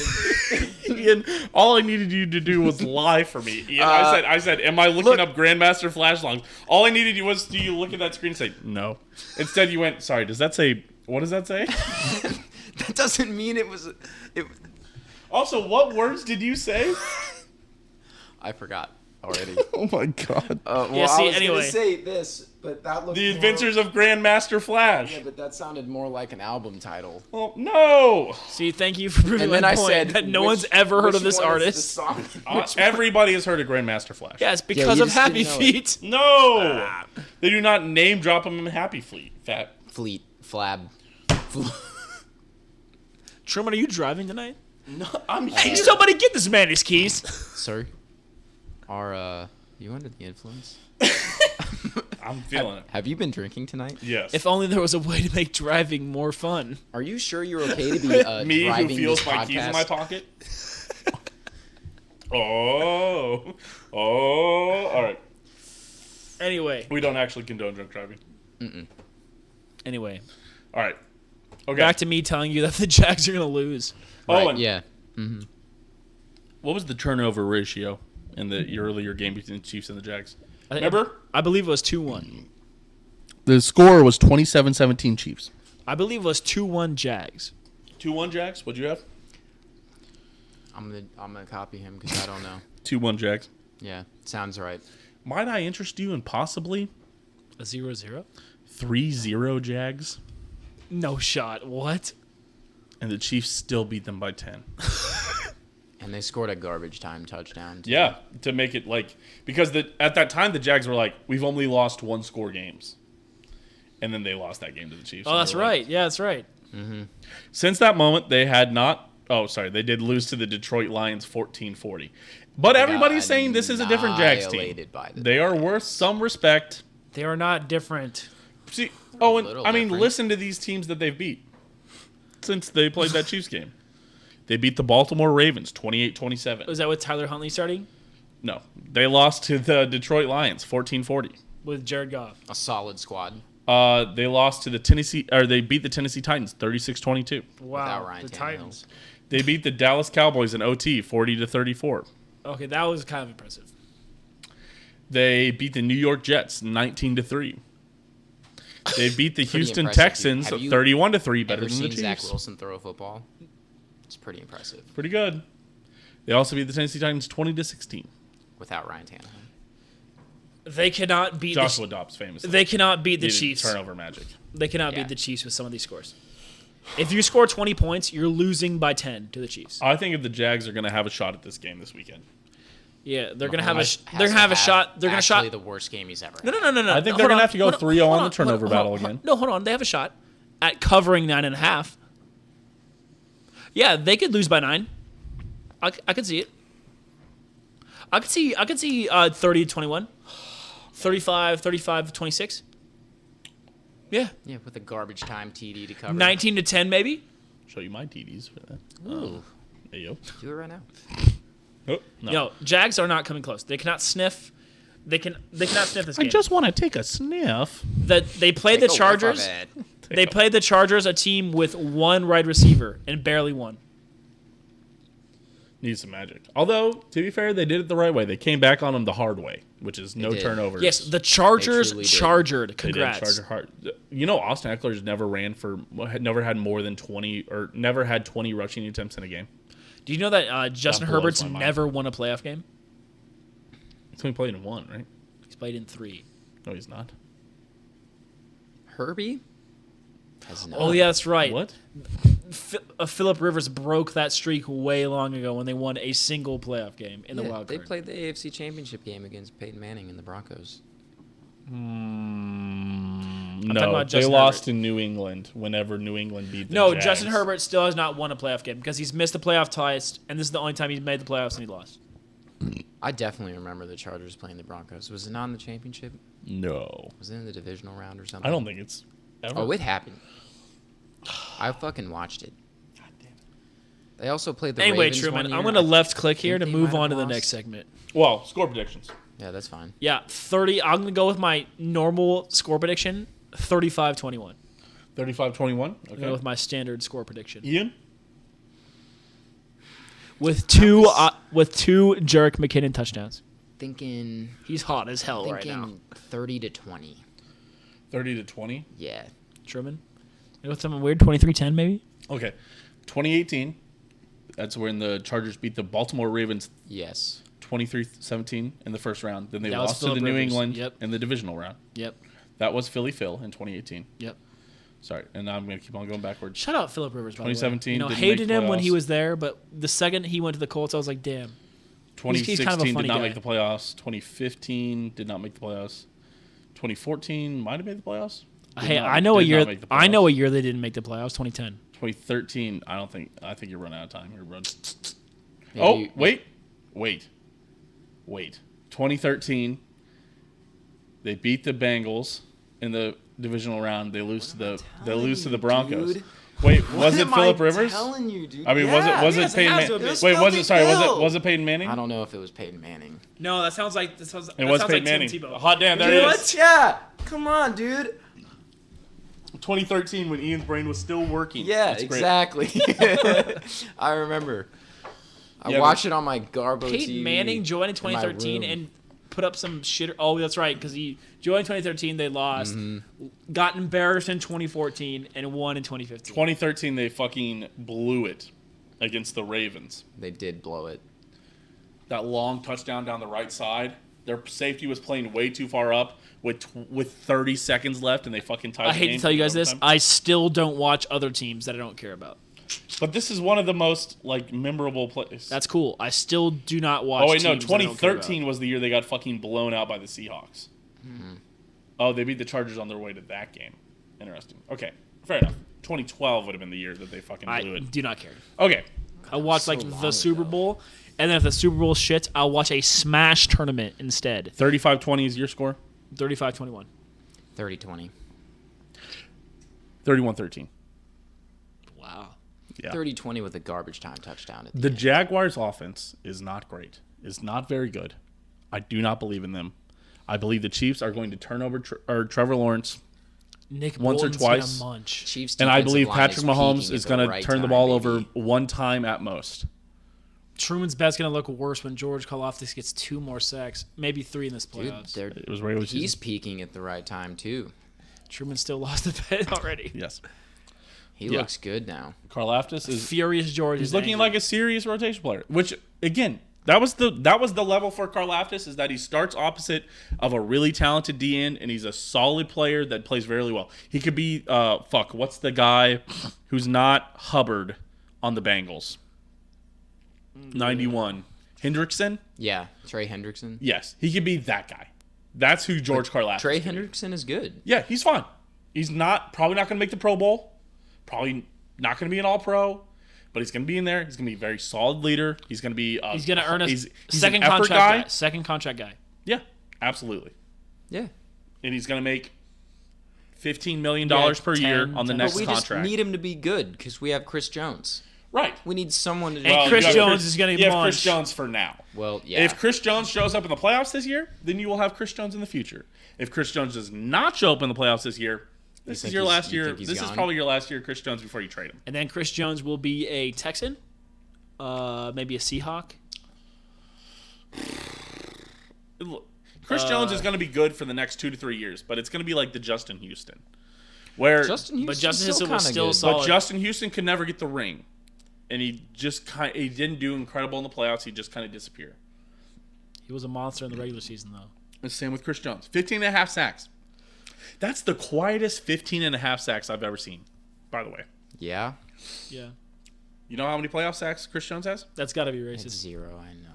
Ian, all I needed you to do was lie for me. Ian, I said, am I looking up Grandmaster Flash songs? All I needed you was do you look at that screen and say no. Instead, you went, sorry. Does that say? What does that say? That doesn't mean it was. Also, what words did you say? I forgot already. Oh my god. Well, Yeah, see, I was anyway. gonna say this, but that looked The more- Adventures of Grandmaster Flash. Yeah, but that sounded more like an album title. Well, no. See, thank you for proving And my then I point said that no which- one's ever heard which of this one is the artist. song? Everybody has heard of Grandmaster Flash. Yeah, it's because you of just Happy didn't know it. Feet. No. They do not name drop him in Happy Fleet. Flab. Truman, are you driving tonight? No, I'm Hey, somebody get this man his keys. Sir, are you under the influence? I'm feeling it. Have you been drinking tonight? Yes. If only there was a way to make driving more fun. Are you sure you're okay to be Me who driving feels this my podcast? keys in my pocket. Oh. All right. Anyway, We don't actually condone drunk driving. anyway, All right. Okay. back to me telling you that the Jags are gonna lose. Owen. Yeah. What was the turnover ratio in the earlier game between the Chiefs and the Jags? I- Remember? I believe it was 2-1. The score was 27-17 Chiefs. I believe it was 2-1 Jags. 2-1 Jags? What'd you have? I'm gonna copy him because I don't know. 2-1 Jags. Yeah, sounds right. Might I interest you in possibly A 0-0? 3-0 Jags? No shot. What? And the Chiefs still beat them by 10. And they scored a garbage time touchdown. Too. Yeah, to make it because at that time the Jags were like, we've only lost 1-score games. And then they lost that game to the Chiefs. Oh, And that's they were like- right. Yeah, that's right. Since that moment, they had not. Oh, sorry. They did lose to the Detroit Lions 14-40. But everybody's saying this is a different Jags team. Annihilated by the They are worth some respect. They are not different. See, Owen, little I mean, different. listen to these teams that they've beat since they played that Chiefs game. They beat the Baltimore Ravens 28-27. Was that with Tyler Huntley starting? No, they lost to the Detroit Lions 14-40. With Jared Goff? a solid squad. They lost to they beat the Tennessee Titans 36-22. Wow. Ryan The Tannehill. Titans. They beat the Dallas Cowboys in OT 40-34. Okay, that was kind of impressive. They beat the New York Jets 19-3. They beat the Houston impressive, Texans dude. Have you 31-3, better Ever than the seen Zach Chiefs. Wilson throw a football? It's pretty impressive Pretty good. They also beat the Tennessee Titans 20-16. without Ryan Tannehill. They cannot beat Joshua Dobbs famously. They cannot beat the needed Chiefs. Turnover magic. They cannot Yeah. beat the Chiefs with some of these scores. If you score 20 points, you're losing by 10 to the Chiefs. I think if the Jags are going to have a shot at this game this weekend. Yeah, they're gonna have a. Mahomes They're has gonna have to a shot. They're gonna shot. actually the worst game he's ever had. No. I think Hold they're gonna on, have to go hold on, 3-0 hold on the on, turnover hold on, battle hold on. again. No, hold on. They have a shot at covering 9.5. Yeah, they could lose by 9. I could see it. I could see 30-21, 35-26. Yeah, Yeah, with a garbage time TD to cover. 19-10 maybe. Show you my TDs for that. Ooh, There you do it right now. go. Oh, no. Yo, Jags are not coming close. They cannot sniff. They cannot sniff this I game. just want to take a sniff. They played the Take a whiff of Chargers. it. They played the Chargers, a team with one wide receiver, and barely won. Needs some magic. Although, to be fair, they did it the right way. They came back on them the hard way, which is no did. turnovers. Yes, the Chargers truly did. chargered. They did Congrats. charge hard. You know, Austin Eckler's never had more than 20 or never had 20 rushing attempts in a game. Do you know that Justin That blows Herbert's my mind. never won a playoff game? He's only played in one, right? He's played in 3. No, he's not. Herbie? Has not. Oh, yeah, that's right. What? Phillip Rivers broke that streak way long ago when they won a single playoff game in the Yeah, wild they card. played the AFC Championship game against Peyton Manning and the Broncos. talking No, about they Justin lost Herbert. to New England whenever New England beat the No, Jags. Justin Herbert still has not won a playoff game because he's missed the playoff twice, and this is the only time he's made the playoffs and he lost. I definitely remember the Chargers playing the Broncos. Was it not in the championship? No. Was it in the divisional round or something? I don't think it's ever. Oh, it happened. I fucking watched it. They also played the Anyway, Ravens Truman, one I'm year. going to left click here to think they move might on to have the lost. next segment. Well, score predictions. Yeah, that's fine. Yeah, 30. I'm going to go with my normal score prediction, 35-21. 35-21. I'm Okay. go with my standard score prediction. Ian? With two Jerick McKinnon touchdowns. Thinking He's hot as hell right now. 30-20. 30-20. Yeah. Truman? You know what's something weird? 23-10 maybe? Okay. 2018. That's when the Chargers beat the Baltimore Ravens Yes. 23-17 in the first round. Then they That was lost to the Phillip New Rivers. England Yep. in the divisional round. Yep. That was Philly Phil in 2018. Yep. Sorry. And now I'm going to keep on going backwards. Shout out Phillip Rivers, by the way. 2017 You know, didn't hated make him when he playoffs. was there, but the second he went to the Colts, I was like, damn. He's 2016 kind of a did funny not guy. make the playoffs. 2015 did not make the playoffs. 2014 might have made the playoffs. Hey, I know a did not year. make the I know playoffs. a year they didn't make the playoffs. 2010. 2013, I think you're running out of time here, bro. Maybe- Wait. 2013, they beat the Bengals in the divisional round. They lose to the Broncos. dude? Wait, was What it am Phillip I Rivers? telling you, dude? I mean, Yeah. was it Yes, it Peyton has Manning? to have been. Wait, was it? Sorry, Phil. was it Peyton Manning? I don't know if it was Peyton Manning. No, that sounds like It was Peyton Manning. Hot damn, there Dude, it what? is. Yeah. Come on, dude. 2013, when Ian's brain was still working. Yeah, That's great. exactly. I remember. I Yeah, watched it on my Garbo Peyton TV Manning joined in in my 2013 room. and put up some shit. Oh, that's right, because he joined in 2013. They lost, got embarrassed in 2014, and won in 2015. 2013, they fucking blew it against the Ravens. They did blow it. That long touchdown down the right side. Their safety was playing way too far up with 30 seconds left, and they fucking tied I the hate game to tell you in guys this. overtime. I still don't watch other teams that I don't care about. But this is one of the most like memorable plays. That's cool. I still do not watch. Oh wait, no, teams that I don't care about. 2013 was the year they got fucking blown out by the Seahawks. Oh, they beat the Chargers on their way to that game. Interesting. Okay, fair enough. 2012 would have been the year that they fucking blew I it. do not care. Okay, I watch so like long the Super ago. Bowl, and then if the Super Bowl shits, I'll watch a Smash tournament instead. 35-20 is your score. 35-21. 30-20. 31-13. Wow. Yeah. 30-20 with a garbage time touchdown at the The end. Jaguars' offense is not great. Is not very good. I do not believe in them. I believe the Chiefs are going to turn over Trevor Lawrence, Nick Once or Bolton's twice. gonna munch. Chiefs and I defensive believe line Patrick is Mahomes peaking is at going the to right turn the time, ball baby. over one time at most. Truman's bet's gonna look worse when George Karlaftis gets 2 more sacks, maybe 3 in this Dude, playoffs. It was regular he's season. peaking at the right time too. Truman still lost the bet already. Yes. He Yeah. looks good now. Karlaftis is Furious George he's is looking angry. like a serious rotation player. Which again, that was the level for Karlaftis, is that he starts opposite of a really talented D end, and he's a solid player that plays very well. He could be what's the guy who's not Hubbard on the Bengals? 91. Hendrickson? Yeah, Trey Hendrickson. Yes, he could be that guy. That's who George Karlaftis Trey could be. Hendrickson is good. Yeah, he's fine. He's probably not going to make the Pro Bowl. Probably not going to be an All-Pro, but he's going to be in there. He's going to be a very solid leader. He's going to be. He's gonna earn a he's second an effort contract guy. guy. Second contract guy. Yeah, absolutely. Yeah. And he's going to make $15 million Yeah, per year 10, on the 10. next But we contract. just need him to be good because we have Chris Jones. Right. We need someone to. And Chris you got Jones is gonna You have launch. Chris Jones for now. Well, yeah. If Chris Jones shows up in the playoffs this year, then you will have Chris Jones in the future. If Chris Jones does not show up in the playoffs this year, this is think your he's- last you year. think he's This is gone? probably your last year, Chris Jones, before you trade him. And then Chris Jones will be a Texan, maybe a Seahawk. Look, Chris Jones is going to be good for the next 2 to 3 years, but it's going to be like the Justin Houston, where Justin Houston, But Justin still Houston was kinda still good. solid. but Justin Houston could never get the ring, and he didn't do incredible in the playoffs. He just kind of disappeared. He was a monster in the regular season, though. The same with Chris Jones. 15 and a half sacks. That's the quietest 15 and a half sacks I've ever seen, by the way. Yeah. Yeah, You know how many playoff sacks Chris Jones has? that's got to be It's racist. 0. I know.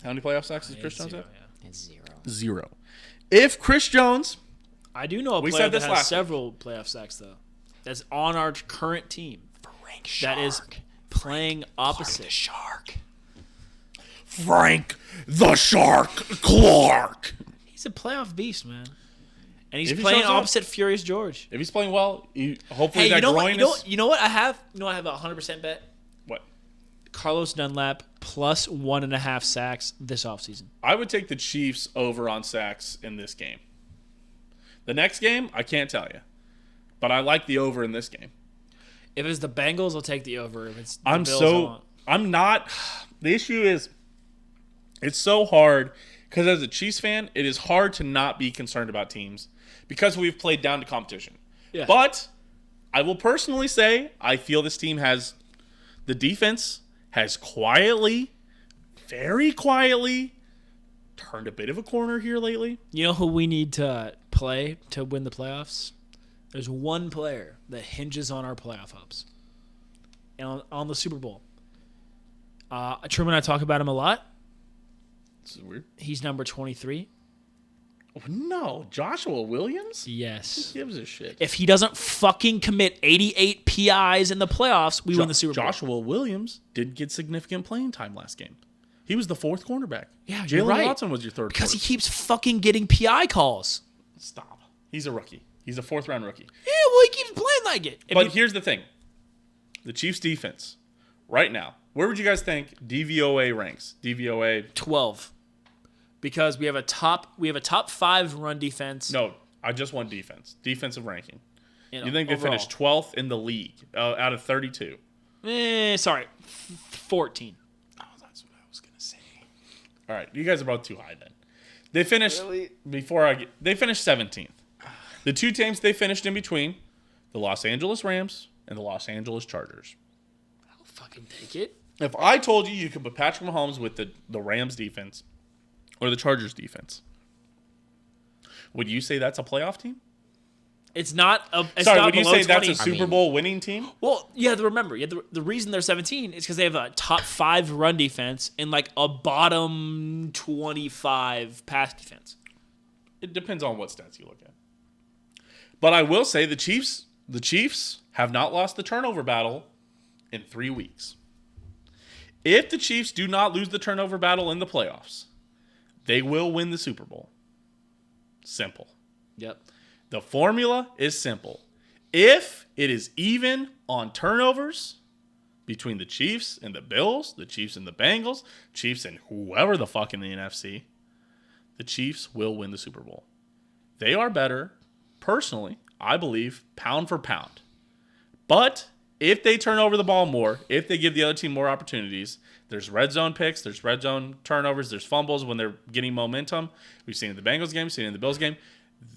How many playoff sacks does Chris It's Jones zero, have? yeah. It's 0. 0. If Chris Jones, I do know a We player said that this has last week. several playoff sacks though. That's on our current team. That is playing opposite. Frank the Shark Clark. He's a playoff beast, man. And he's If he playing shows up- opposite Furious George. If he's playing well, hopefully Hey, that you know what? groin is... You know what I have? You know what I have a 100% bet? What? Carlos Dunlap plus 1.5 sacks this offseason. I would take the Chiefs over on sacks in this game. The next game, I can't tell you. But I like the over in this game. If it's the Bengals, I'll take the over. If it's the I'm Bills, so... I'm not... The issue is... It's so hard... Because as a Chiefs fan, it is hard to not be concerned about teams because we've played down to competition. Yeah. But I will personally say I feel this team has the defense has quietly, very quietly, turned a bit of a corner here lately. You know who we need to play to win the playoffs? There's one player that hinges on our playoff hopes. And on the Super Bowl. Truman and I talk about him a lot. This is weird. He's number 23. Oh, no, Joshua Williams? Yes. Who gives a shit? If he doesn't fucking commit 88 PIs in the playoffs, we win the Super Bowl. Joshua Williams did get significant playing time last game. He was the fourth cornerback. Yeah, you're Jalen right. Watson was your third Because he quarter. keeps fucking getting PI calls. Stop. He's a rookie. He's a fourth-round rookie. Yeah, well, he keeps playing like it. But here's the thing. The Chiefs' defense, right now, where would you guys think DVOA ranks? DVOA... 12. Because we have a top 5 run defense. No, I just want defense. Defensive ranking. You You think they overall. finished 12th in the league out of 32? 14. Oh, that's what I was gonna say. All right, you guys are both too high then. They finished they finished 17th. The two teams they finished in between, the Los Angeles Rams and the Los Angeles Chargers. I'll fucking take it. If I told you could put Patrick Mahomes with the Rams defense or the Chargers defense, would you say that's a playoff team? It's not a. It's Sorry, not would you below say 20. that's a Super Bowl winning team? Well, you have to remember. The reason they're 17 is because they have a top 5 run defense and like a bottom 25 pass defense. It depends on what stats you look at. But I will say the Chiefs have not lost the turnover battle in 3 weeks. If the Chiefs do not lose the turnover battle in the playoffs, they will win the Super Bowl. Simple. Yep. The formula is simple. If it is even on turnovers between the Chiefs and the Bills, the Chiefs and the Bengals, Chiefs and whoever the fuck in the NFC, the Chiefs will win the Super Bowl. They are better, personally, I believe, pound for pound. But if they turn over the ball more, if they give the other team more opportunities, there's red zone picks, there's red zone turnovers, there's fumbles when they're getting momentum. We've seen it in the Bengals game, seen it in the Bills game.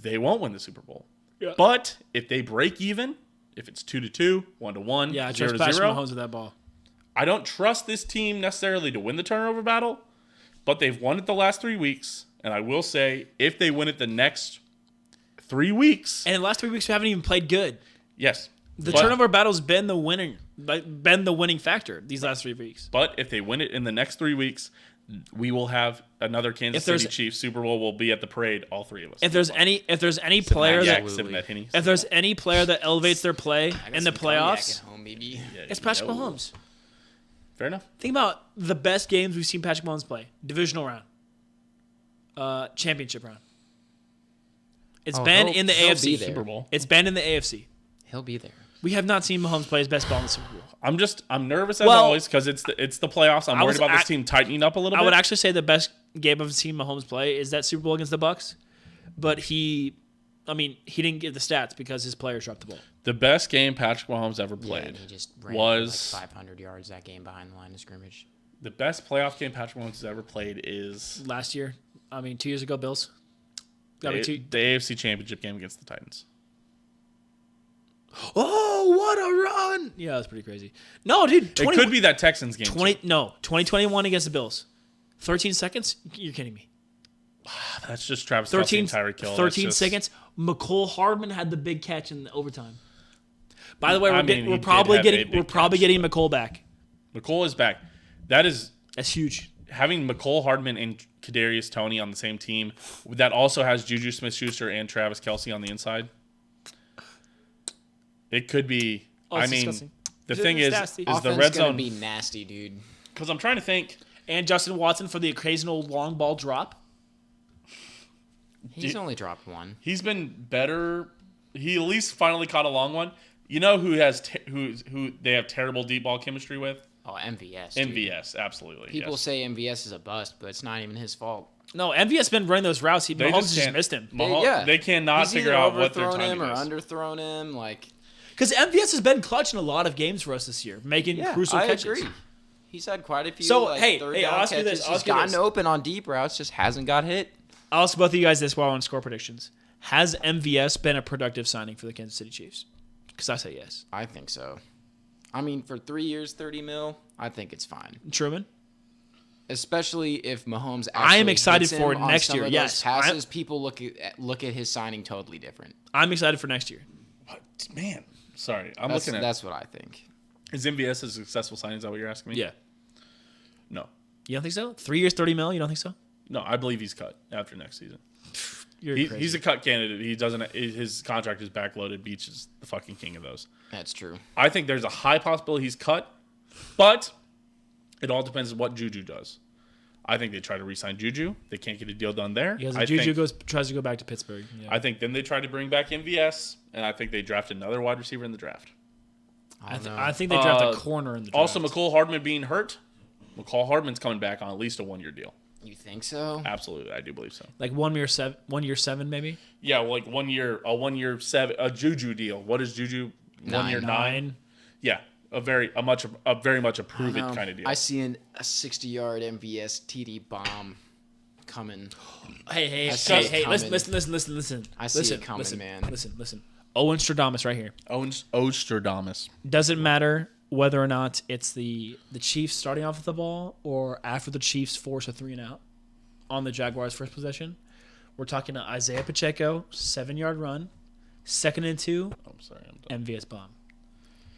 They won't win the Super Bowl. Yeah. But if they break even, if it's 2-2, 1-1, Yeah, I trust 0-0, Patrick Mahomes with that ball. I don't trust this team necessarily to win the turnover battle, but they've won it the last 3 weeks. And I will say, if they win it the next 3 weeks, And in the last 3 weeks, we haven't even played good. yes. The But- turnover battle's been the winning factor these last 3 weeks. But if they win it in the next 3 weeks, we will have another Kansas If there's- City Chiefs Super Bowl. We'll be at the parade, all three of us. If there's any player Yak, that sipping that Henny. if there's any player that elevates their play in the playoffs, At home, baby. Yeah, it's you Patrick know. Mahomes. Fair enough. Think about the best games we've seen Patrick Mahomes play. Divisional round. Championship round. It's been in the he'll be AFC. there. Super Bowl. It's been in the AFC. He'll be there. We have not seen Mahomes play his best ball in the Super Bowl. I'm nervous as Well, always because it's the playoffs. I'm I worried was about this at- team tightening up a little bit. I would actually say the best game I've seen Mahomes play is that Super Bowl against the Bucks, but he didn't get the stats because his players dropped the ball. The best game Patrick Mahomes ever Yeah, played and he just ran was for like 500 yards that game behind the line of scrimmage. the best playoff game Patrick Mahomes has ever played is Last year, 2 years ago, Bills. the AFC Championship game against the Titans. Oh, what a run! Yeah, that's pretty crazy. No, dude, It could be that Texans game. 2021 against the Bills. 13 seconds? You're kidding me. That's just Travis 13, Kelce and Tyreek Hill. 13 That's just- seconds. McCole Hardman had the big catch in the overtime. By the way, I mean, he we're did probably have a getting big we're probably catch, getting McCole back. McCole is back. That is That's huge. having McCole Hardman and Kadarius Toney on the same team that also has Juju Smith-Schuster and Travis Kelce on the inside. It could be. I mean, disgusting. the thing is nasty. the Offense red gonna zone. be nasty, dude. Because I'm trying to think. And Justin Watson for the occasional long ball drop. He's only dropped one. He's been better. He at least finally caught a long one. You know who has who they have terrible deep ball chemistry with? Oh, MVS. Dude. MVS, absolutely. People yes. say MVS is a bust, but it's not even his fault. No, MVS been running those routes. Mahomes just can't- missed him. They cannot He's figure either out what their overthrown timing him or is. underthrown him. Like, Because MVS has been clutch in a lot of games for us this year, making yeah, crucial I catches. agree. He's had quite a few. So, like, hey, third hey, down I'll ask you catches. this, I'll He's ask you gotten this. open on deep routes, just hasn't got hit. I'll ask both of you guys this while on score predictions. Has MVS been a productive signing for the Kansas City Chiefs? Because I say yes. I think so. I mean, for 3 years, 30 mil, I think it's fine. Truman? Especially if Mahomes actually I am excited hits him for on next some year, of those yes. passes, people look at his signing totally different. I'm excited for next year. What? Man, sorry. I'm That's, looking at. that's what I think. Is MVS a successful signing? Is that what you're asking me? Yeah. No. You don't think so? 3 years, 30 mil? You don't think so? No, I believe he's cut after next season. You're crazy. He's a cut candidate. He doesn't. His contract is backloaded. Beach is the fucking king of those. That's true. I think there's a high possibility he's cut, but it all depends on what Juju does. I think they try to re-sign Juju. They can't get a deal done there. Because I Juju think, tries to go back to Pittsburgh. Yeah. I think then they try to bring back MVS, and I think they draft another wide receiver in the draft. I don't know. I think they draft Uh, a corner in the draft. Also, McCole Hardman being hurt. McCole Hardman's coming back on at least a 1-year deal. You think so? Absolutely, I do believe so. Like 1 year 7 maybe? Yeah, well, like 1 year, a 1 year 7, a Juju deal. What is Juju? 1 year 9. Yeah, a very much a prove it kind of deal. I see a 60-yard MVS TD bomb coming. Hey, I see it listen. I see it coming, man. Listen. Owen Stradamus right here. Ostradamus. Doesn't matter whether or not it's the Chiefs starting off with the ball or after the Chiefs force a 3-and-out on the Jaguars' first possession. We're talking to Isaiah Pacheco, 7-yard run, 2nd and 2, I'm sorry, I'm done. MVS bomb.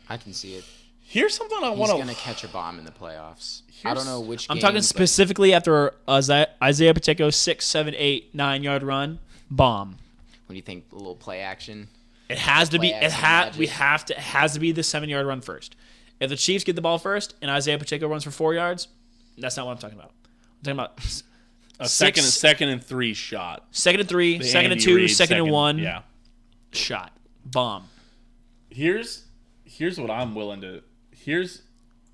I can see it. Here's something I He's want going to. to catch a bomb in the playoffs. I don't know which I'm game, talking but specifically after Isaiah Pacheco 6, 7, 8, 9-yard run, bomb. What do you think? A little play action? It has to be. Play action magic. It has to be the 7-yard run first. If the Chiefs get the ball first and Isaiah Pacheco runs for 4 yards, that's not what I'm talking about. I'm talking about A second and 3 shot. 2nd and 3, The 2nd and Andy 2, Reid 2nd and 1 Yeah. shot, bomb. Here's what I'm willing to. Here's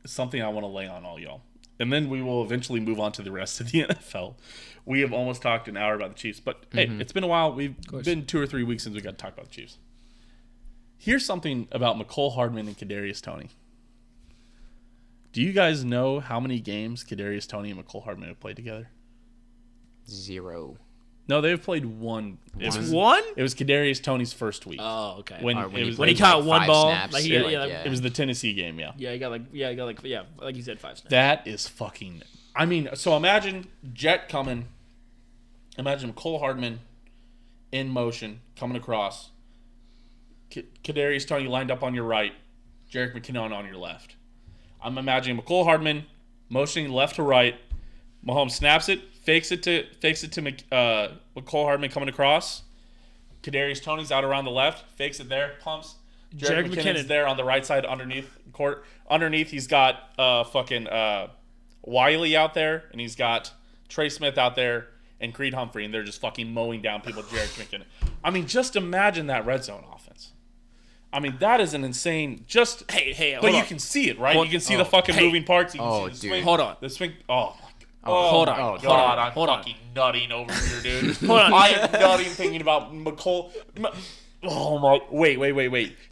something I want to lay on all y'all, and then we will eventually move on to the rest of the NFL. We have almost talked an hour about the Chiefs, but hey, it's been a while. We've been 2 or 3 weeks since we got to talk about the Chiefs. Here's something about McCole Hardman and Kadarius Toney. Do you guys know how many games Kadarius Toney and McCole Hardman have played together? 0. No, they've played one. It was, One? it was Kadarius Toney's first week. Oh, okay. When Or it was, when he played, caught like, one 5 ball, snaps, like he, yeah, yeah, it was the Tennessee game, yeah. he got like you said 5 snaps. That is fucking. I mean, so imagine Jet coming. Imagine Cole Hardman in motion coming across. Kadarius Toney lined up on your right. Jerick McKinnon on your left. I'm imagining McCole Hardman motioning left to right. Mahomes snaps it, fakes it to McCole Hardman coming across. Kadarius Toney's out around the left, fakes it there, pumps. Jerick McKinnon's there on the right side underneath court. Underneath, he's got Wiley out there, and he's got Trey Smith out there, and Creed Humphrey, and they're just fucking mowing down people. Jerick McKinnon. I mean, just imagine that red zone offense. I mean, that is an insane. Just Hey, but you can see it, right? You can see the fucking moving parts. You can see the dude. swing. Hold on. The swing. Oh my god. hold my on, God, hold on. I'm fucking nutting over here, dude. Hold on. I am nutting thinking about McCole. Oh my! Wait.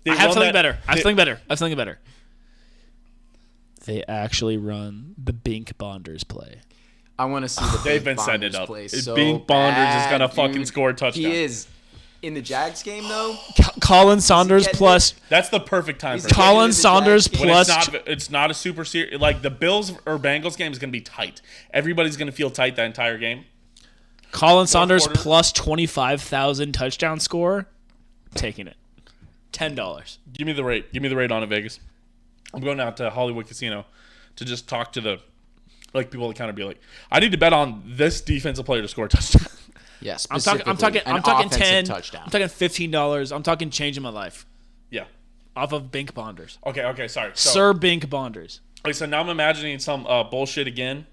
They I have run something that- better. I have they- something better. They actually run the Bink Bonders play. I want to see the They've Bink been setting it Bonders up. play If so Bink Bonders is bad, gonna fucking dude. score a touchdown. He is. In the Jags game, though, Colin Saunders getting plus That's the perfect time for He's it. getting Colin into the Saunders Jags When plus it's not a super serious, like the Bills or Bengals game is going to be tight. Everybody's going to feel tight that entire game. Colin Saunders quarter. plus 25,000 touchdown score. Taking it. $10. Give me the rate. Give me the rate on it, Vegas. I'm going out to Hollywood Casino to just talk to the Like people would kind of be like, I need to bet on this defensive player to score a touchdown. Yeah, I'm talking an 10. touchdown. I'm talking $15. I'm talking changing my life Yeah. off of Bink Bonders. Okay, sorry. So, Sir Bink Bonders. okay, so now I'm imagining some bullshit again.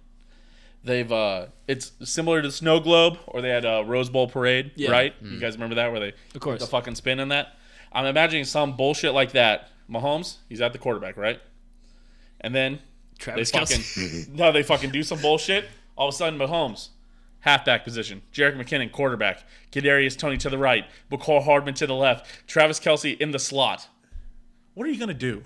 They've it's similar to the Snow Globe, or they had a Rose Bowl parade, Yeah. right? You guys remember that, where they Of course. put the fucking spin in that? I'm imagining some bullshit like that. Mahomes, he's at the quarterback, right? And then Travis they fucking do some bullshit. All of a sudden, Mahomes, halfback position. Jerick McKinnon, quarterback. Kadarius Toney to the right. McCall Hardman to the left. Travis Kelce in the slot. What are you gonna do?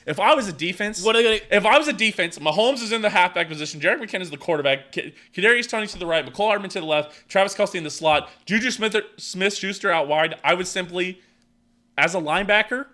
If I was a defense, Mahomes is in the halfback position. Jerick McKinnon is the quarterback. Kadarius Toney to the right. McCall Hardman to the left. Travis Kelce in the slot. Juju Smith-Schuster out wide. I would simply, as a linebacker,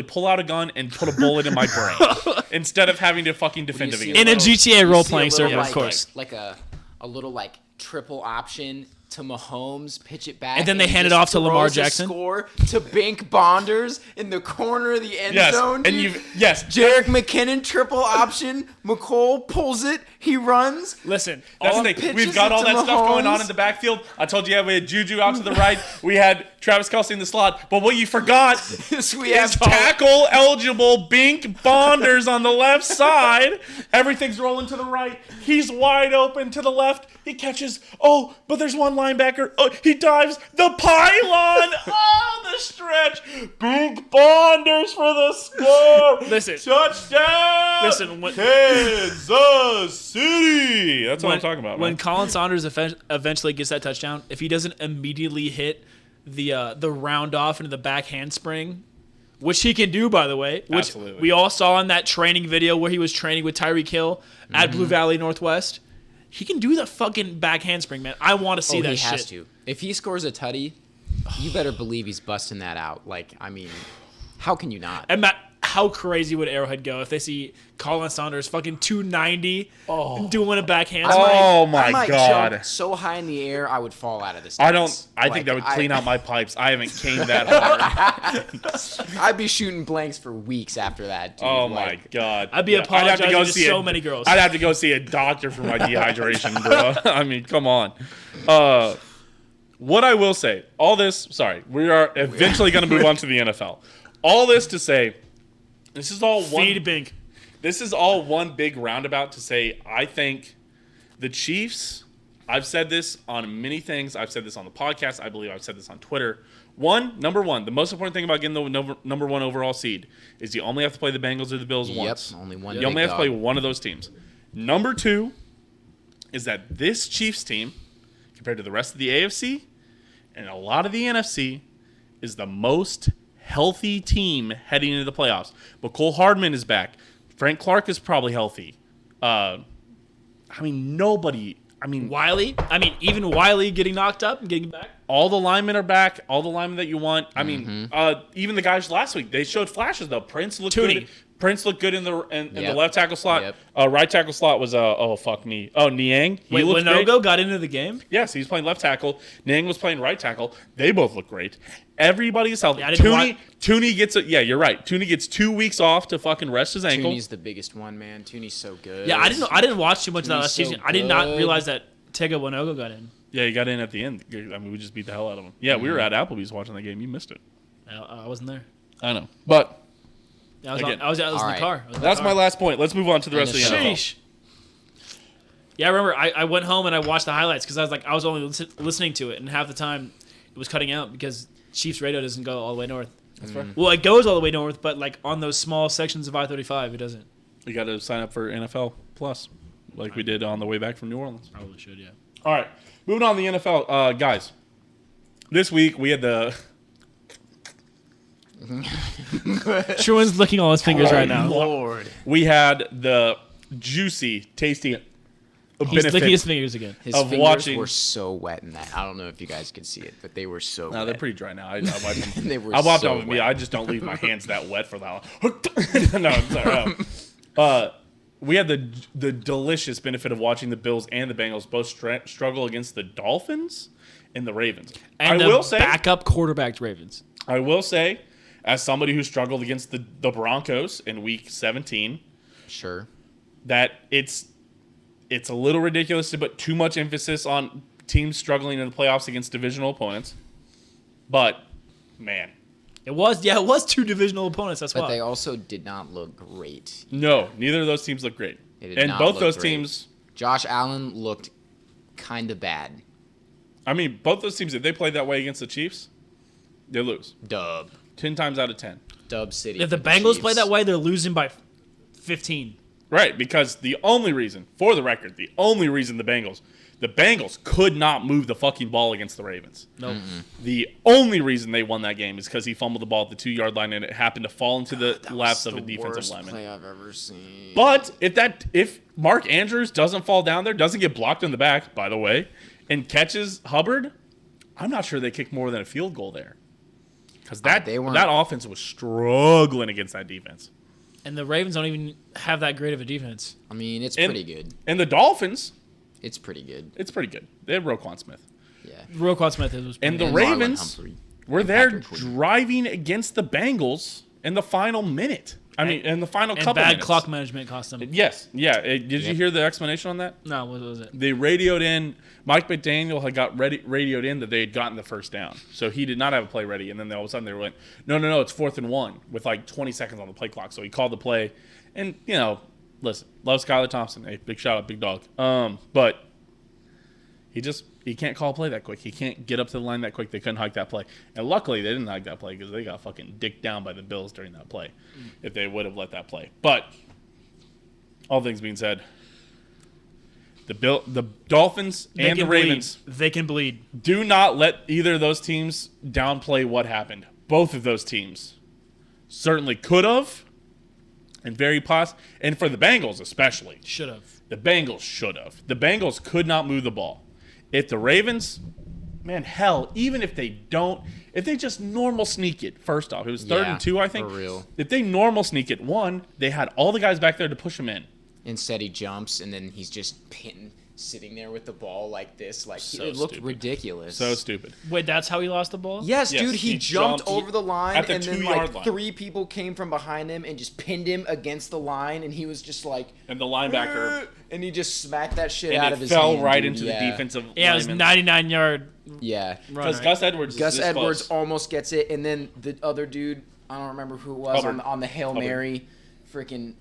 pull out a gun and put a bullet in my brain instead of having to fucking defend it against. In a GTA role-playing You see a server, little, of course. like a little like triple option to Mahomes, pitch it back, And then they hand it just off to Lamar throws a Jackson? Score to Bink Bonders in the corner of the end zone. And Dude. Jerick. Jerick McKinnon triple option. McCole pulls it. He runs. Listen, That's all, the thing. pitches We've got it all to that stuff going on Mahomes. in the backfield. I told you, we had Juju out to the right. We had Travis Kelce in the slot. But what you forgot We is have tackle eligible Bink Bonders on the left side. Everything's rolling to the right. He's wide open to the left. He catches. Oh, but there's one linebacker. Oh, he dives the pylon. Oh, the stretch. Bink Bonders for the score. Listen. Touchdown. Listen, when- Kansas City. That's what I'm talking about. When Man. Colin Saunders eventually gets that touchdown, if he doesn't immediately hit the round off into the back handspring, which he can do, by the way, which Absolutely. we all saw in that training video where he was training with Tyreek Hill at Blue Valley Northwest, he can do the fucking back handspring, man. I want to see that he shit. has to. If he scores a tutty, you better believe he's busting that out. Like, I mean, how can you not? And Matt, how crazy would Arrowhead go if they see Colin Saunders fucking 290 doing a back handspring? Oh my I might God. jump so high in the air I would fall out of this. I think that would clean out my pipes. I haven't came that hard. I'd be shooting blanks for weeks after that, dude. Oh Like, my God. I'd be apologizing to so many girls. I'd have to go see a doctor for my dehydration, bro. I mean, come on. What I will say, all this, sorry, we are eventually going to move on to the NFL. All this to say, this is all one. Feed Bink. This is all one big roundabout to say, I think the Chiefs, I've said this on many things. I've said this on the podcast. I believe I've said this on Twitter. Number one, the most important thing about getting the number one overall seed is you only have to play the Bengals or the Bills once. only one. You only big have to play dog. one of those teams. Number two is that this Chiefs team, compared to the rest of the AFC and a lot of the NFC, is the most healthy team heading into the playoffs. But Cole Hardman is back. Frank Clark is probably healthy. Nobody. Wiley. Even Wiley getting knocked up and getting back. All the linemen are back. All the linemen that you want. Even the guys last week, they showed flashes though. Prince looked Tooney. good. Prince looked good in the Yep. left tackle slot. Yep. Right tackle slot was Niang. He Wait, looked great. Winogo got into the game? Yes, he's playing left tackle. Niang was playing right tackle. They both look great. Everybody's healthy. Yeah, I didn't Tooney gets you're right. Tooney gets 2 weeks off to fucking rest his ankle. Tooney's the biggest one, man. Tooney's so good. Yeah, I didn't watch too much of that He's last so season. I did not good. realize that Tega Winogo got in. Yeah, he got in at the end. We just beat the hell out of him. Yeah, we were at Applebee's watching the game. You missed it. I wasn't there. I know. But I was, Again. I was in the Alright. car. I was in the that's car. my last point. Let's move on to the rest of the NFL. Sheesh. Yeah, I remember I went home and I watched the highlights because I was only listening to it, and half the time it was cutting out because Chiefs radio doesn't go all the way north. That's fair. Well, it goes all the way north, but like on those small sections of I-35, it doesn't. You got to sign up for NFL Plus, like we did on the way back from New Orleans. Probably should, yeah. All right, moving on to the NFL, guys. This week we had the Truman's licking all his fingers right now. Lord. we had the juicy, tasty He's benefit. licking his fingers again. His Of fingers watching- were so wet in that. I don't know if you guys could see it, but they were so No, wet. they're pretty dry now. I wiped them. They were I wiped so them with me. wet. I just don't leave my hands that wet for that long. No, I'm sorry. We had the delicious benefit of watching the Bills and the Bengals both struggle against the Dolphins and the Ravens. And I will say, backup quarterback Ravens. as somebody who struggled against the Broncos in Week 17, Sure. that it's it's a little ridiculous to put too much emphasis on teams struggling in the playoffs against divisional opponents. But, man. It was 2 divisional opponents. That's But why. they also did not look great. No, neither of those teams look great. They did And not both look those great. teams, Josh Allen looked kind of bad. I mean, both those teams, if they played that way against the Chiefs, they lose. Dub. 10 times out of 10. Dub City. If the for Bengals Chiefs. play that way, they're losing by 15. Right, because the only reason, for the record, the Bengals could not move the fucking ball against the Ravens. Nope. The only reason they won that game is because he fumbled the ball at the 2-yard line and it happened to fall into the laps of a defensive lineman. Play I've ever seen. But if Mark Andrews doesn't fall down there, doesn't get blocked in the back, by the way, and catches Hubbard, I'm not sure they kicked more than a field goal there. Because that offense was struggling against that defense. And the Ravens don't even have that great of a defense. I mean, it's pretty good. And the Dolphins, It's pretty good. it's pretty good. They have Roquan Smith. Yeah. Roquan Smith was And pretty the And Marlon Ravens Humphrey. were there Patrick Queen. driving against the Bengals in the final minute. In the final and couple bad minutes. clock management cost them. Yes. Yeah. Did you hear the explanation on that? No, what was it? They radioed in. Mike McDaniel had radioed in that they had gotten the first down. So he did not have a play ready. And then all of a sudden they went, no, it's 4th and 1 with like 20 seconds on the play clock. So he called the play. And, listen, love Skylar Thompson. Hey, big shout out, big dog. But he can't call a play that quick. He can't get up to the line that quick. They couldn't hike that play. And luckily they didn't hike that play because they got fucking dicked down by the Bills during that play if they would have let that play. But all things being said, the Dolphins They and the can Ravens bleed. They can bleed. do not let either of those teams downplay what happened. Both of those teams certainly could have, and and for the Bengals especially, Should have. the Bengals should have. The Bengals could not move the ball. If the Ravens, man, hell, even if they just normal sneak it, first off, it was 3rd and 2, I think. For real. If they normal sneak it, they had all the guys back there to push him in. Instead, he jumps, and then he's just sitting there with the ball like this. Like So it looked stupid. ridiculous. So stupid. Wait, that's how he lost the ball? Yes, Yes, dude, he he jumped jumped over the line, at the and then 2-yard like line. 3 people came from behind him and just pinned him against the line, and he was just like, And the linebacker, and he just smacked that shit and out it of his fell hand, right dude. into Yeah. the defensive Yeah, it was lineman. 99-yard Yeah, run. Because Right? Gus Edwards is Gus this Edwards close. almost gets it, and then the other dude, I don't remember who it was, Hubbard. on the Hail Hubbard. Mary, freaking.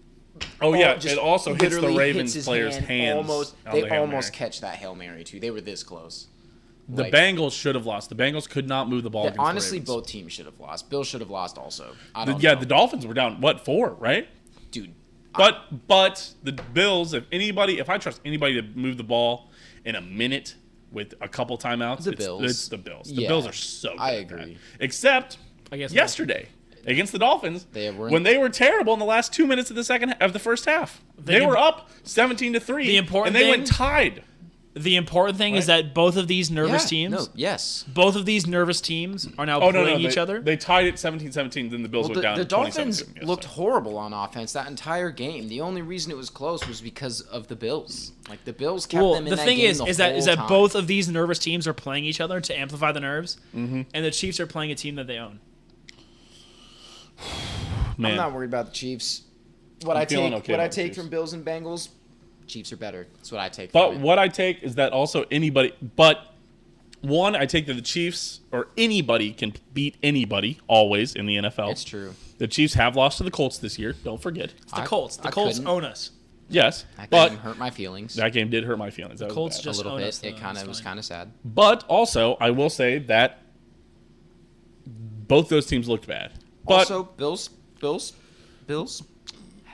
Oh, yeah, just it also hits the literally Ravens his players' hand, hands. Almost, on they the Hail almost Mary. catch that Hail Mary too. They were this close. The Like, Bengals should have lost. The Bengals could not move the ball. yeah, against honestly, the Ravens. both teams should have lost. Bill should have lost also. I The, don't yeah, know. the Dolphins were down 4, right? Dude. But the Bills, if I trust anybody to move the ball in a minute with a couple timeouts, The Bills. It's the Bills. The Yeah, Bills are so good. I at that. agree. Except I guess yesterday against the Dolphins, They weren't- when they were terrible in the last 2 minutes of the first half. They were up 17-3. The important and they thing- went tied. The important thing is Right. that both of these nervous Yeah, teams, No, yes. both of these nervous teams are now Oh no, playing no, each other. They tied it 17-17. Then the Bills Well, went down. the Dolphins 27-2. Yes, looked sorry. horrible on offense that entire game. The only reason it was close was because of the Bills. Like the Bills kept Well, them in the that thing game is the that whole is that time. both of these nervous teams are playing each other to amplify the nerves, and the Chiefs are playing a team that they own. Man. I'm not worried about the Chiefs. What I'm I feeling take, okay what I about the take Chiefs. from Bills and Bengals, Chiefs are better. That's what I take. But from it. what I take is that also anybody, but one, I take that the Chiefs or anybody can beat anybody always in the NFL. It's true. The Chiefs have lost to the Colts this year. Don't forget. It's the Colts. The Colts couldn't- own us. Yes, That but game hurt my feelings that game did hurt my feelings. That was Colts bad. just a little own bit. us, though. It kind It's of was fine. kind of sad. But also, I will say that both those teams looked bad. But Also, Bills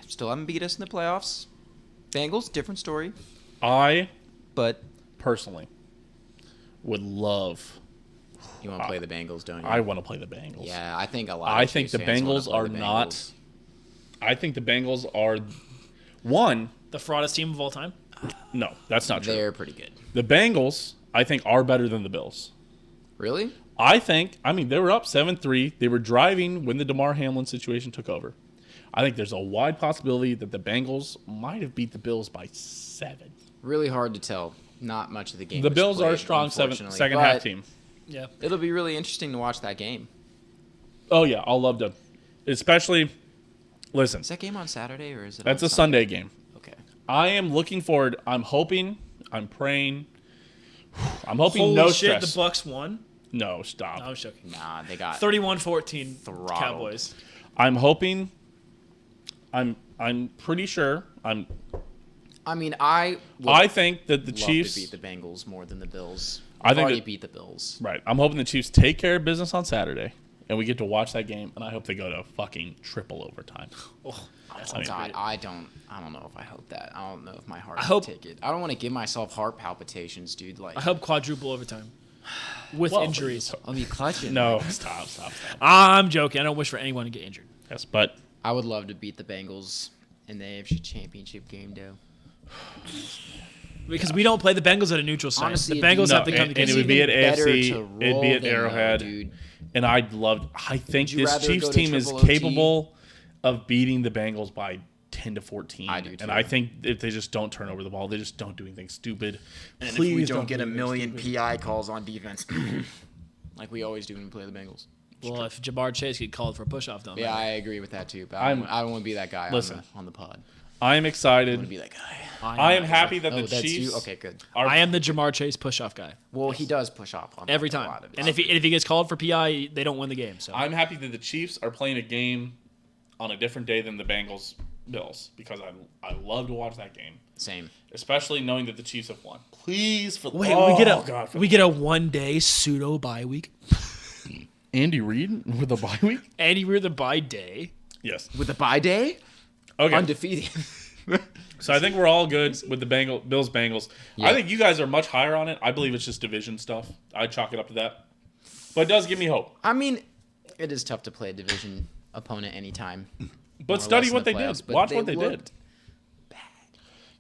still haven't beat us in the playoffs. Bengals, different story. I But personally would love. you want to play the Bengals, don't you? I want to play the Bengals. Yeah, I think a lot. I of think Chiefs the fans wanna Bengals play are the not. Bengals. I think the Bengals are one. The fraudest team of all time. No, that's not true. They're pretty good. The Bengals, I think, are better than the Bills. Really? I mean, they were up 7-3. They were driving when the DeMar Hamlin situation took over. I think there's a wide possibility that the Bengals might have beat the Bills by 7. Really hard to tell. Not much of the game. The was Bills are a played, strong unfortunately, second but half team. Yeah. It'll be really interesting to watch that game. Oh, yeah, I'll love to. Especially, listen, Is that game on Saturday or is it? that's on a Sunday game. Okay. I am looking forward. I'm hoping. I'm praying. I'm hoping Holy no shit, stress. the Bucks won. No, stop. I was joking. Nah, they got 31-14 Throttled. Cowboys. I'm hoping. I'm pretty sure. I mean, I think that the love Chiefs to beat the Bengals more than the Bills. I We've think already that- beat the Bills. Right. I'm hoping the Chiefs take care of business on Saturday, and we get to watch that game. And I hope they go to fucking triple overtime. Oh, that's I mean, God, I don't know if I hope that. I don't know if my heart I can hope- take it. I don't want to give myself heart palpitations, dude. Like, I hope quadruple overtime with Well, injuries. I'll be clutching. No, stop. I'm joking. I don't wish for anyone to get injured. Yes, but I would love to beat the Bengals in the AFC Championship game, though. Because we don't play the Bengals at a neutral site. Honestly, The Bengals no, have to come and to it KC. would be at Even better AFC. to It'd be roll at them, though, Arrowhead, dude. and I think you this rather Chiefs go to team is triple OT? capable of beating the Bengals by 10 to 14. I do, too. And I think if they just don't turn over the ball, they just don't do anything stupid. And Please if we don't get do a anything million stupid. PI calls on defense, like we always do when we play the Bengals. Well, if Jabbar Chase get called for a push-off, though. Yeah, I agree with that too. But I'm- I don't want to be that guy Listen. on the pod. I am I excited. want to be that guy. I am happy that the that's Chiefs you. Okay, good. are. I am the Jamar Chase push-off guy Well, he does push off on every a time. lot of his And if he gets called for PI, they don't win the game. So I'm happy that the Chiefs are playing a game on a different day than the Bengals Bills because I love to watch that game, Same. especially knowing that the Chiefs have won. Please, for wait, oh, we get a God, for we get a 1-day pseudo bye week. Andy Reid with a bye week. Andy Reid the bye day. Yes. With the bye day, Okay. undefeated. So I think we're all good with the Bills Bengals. Yeah. I think you guys are much higher on it. I believe it's just division stuff. I chalk it up to that, but it does give me hope. I mean, it is tough to play a division opponent anytime. But more or study less what in they the did. playoffs, but Watch they what they did. looked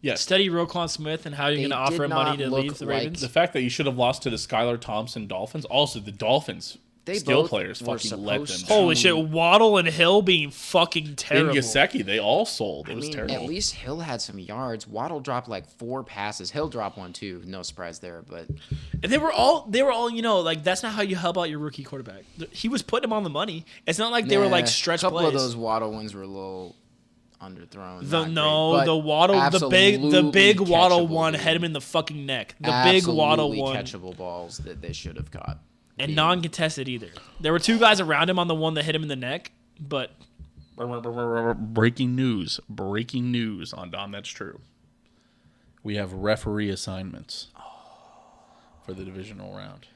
Yes. Study Roquan Smith and how you're They going to offer did him money not to look leave the like- Ravens. The fact that you should have lost to the Skylar Thompson Dolphins. Also, the Dolphins They skill both players were fucking let them. supposed down. Holy shit! Waddle and Hill being fucking In terrible. Gesicki, they all sold. It I was mean, terrible. at least Hill had some yards. Waddle dropped like 4 passes. Hill dropped one too. No surprise there, but And they were all, like that's not how you help out your rookie quarterback. He was putting him on the money. It's not like they were like stretch A couple plays. of those Waddle ones were a little underthrown. The not great, but the Waddle, the big absolutely Waddle catchable, one dude. had him in the fucking neck. The big Waddle Absolutely one, catchable balls that they should have caught. and non-contested either. There were 2 guys around him on the one that hit him in the neck, but Breaking news on Dahm. That's true. We have referee assignments for the divisional round.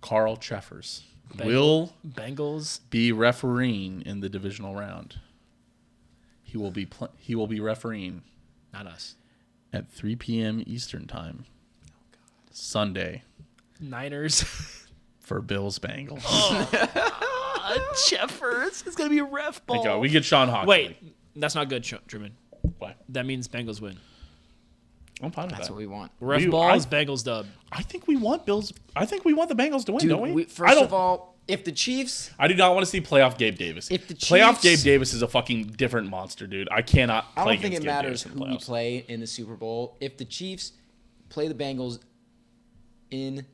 Carl Cheffers will Bengals. be refereeing in the divisional round. He will be refereeing Not us. at 3 p.m. Eastern time. Sunday Niners. for Bills Bengals. Jeffers. It's gonna be a ref ball. Thank God. We get Sean Hawkins. Wait, that's not good, Truman. Why? That means Bengals win. I'm fine with That's that. what we want. Ref ball is Bengals dub. I think we want Bills. I think we want the Bengals to win, Dude, don't we? I first don't, of all, if the Chiefs, I do not want to see playoff Gabe Davis. If the playoff Gabe Chiefs- Davis is a fucking different monster, dude. I cannot I play don't think against it Gabe matters Davis in who we playoffs. play in the Super Bowl. If the Chiefs play the Bengals in the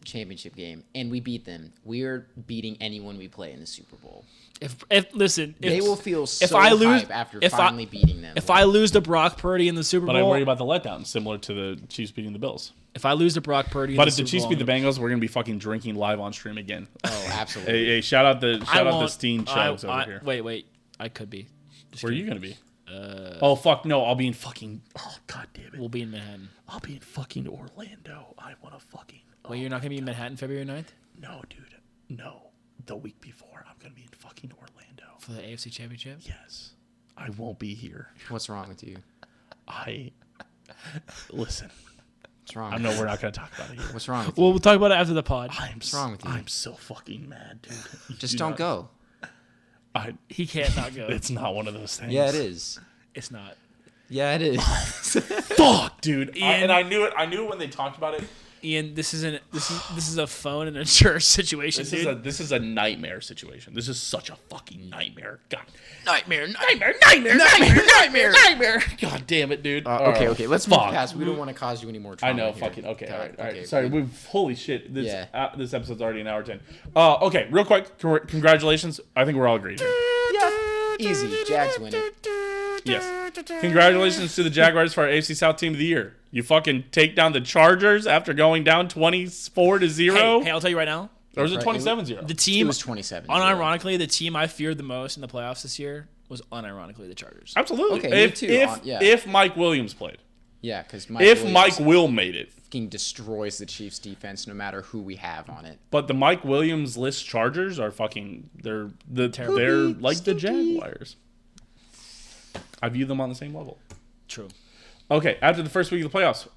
championship game and we beat them, we're beating anyone we play in the Super Bowl. They Will feel so if I lose hype after if finally beating them. If I lose to Brock Purdy in the Super But I Bowl, worry about the letdown, similar to the Chiefs beating the Bills. if I lose to Brock Purdy, But in if the Super Chiefs Bowl, beat the Bengals, we're gonna be fucking drinking live on stream again. Oh, absolutely. Hey, shout out the won't- Steehn chugs over here. Wait, I could be. Just Where are you kidding. gonna be? Oh fuck no! I'll be in fucking. Oh god damn it! We'll be in Manhattan. I'll be in fucking Orlando. I want to fucking. Wait, you're not gonna be in Manhattan February 9th No, dude. No. The week before, I'm gonna be in fucking Orlando. for the AFC Championship. Yes. I won't be here. What's wrong with you? Listen. What's wrong? I know we're not gonna talk about it here. What's wrong with Well, we'll talk about it after the pod. What's wrong with you? I'm so fucking mad, dude. you? Just don't go. He can't not go. It's not one of those things. Yeah, it is. It's not. Yeah, it is. Fuck, dude. Ian- I knew it. I knew it when they talked about it. Ian, this is a phone and a church situation, dude. This is a nightmare situation. This is such a fucking nightmare. God. Nightmare. God damn it, dude. Okay. Let's move Fuck. past. We don't want to cause you any more I trauma. know, here. fucking okay, all right. Okay, Sorry, we've holy shit. This Yeah. this episode's already an hour 10. Okay, real quick, congratulations. I think we're all agreed. Yeah. Easy. Jags win it. Yes. Congratulations to the Jaguars for our AFC South Team of the Year. You fucking take down the Chargers after going down 24-0. Hey, I'll tell you right now. Or was it Right. 27-0? The It team, was 27. unironically, the team I feared the most in the playoffs this year was unironically the Chargers. Absolutely. Okay, me if, too. If, Yeah. if Mike Williams played. Yeah, because Mike Will made it. fucking destroys the Chiefs defense no matter who we have on it. But the Mike Williams list Chargers are fucking they're like the Jaguars. I view them on the same level. True. Okay, after the first week of the playoffs,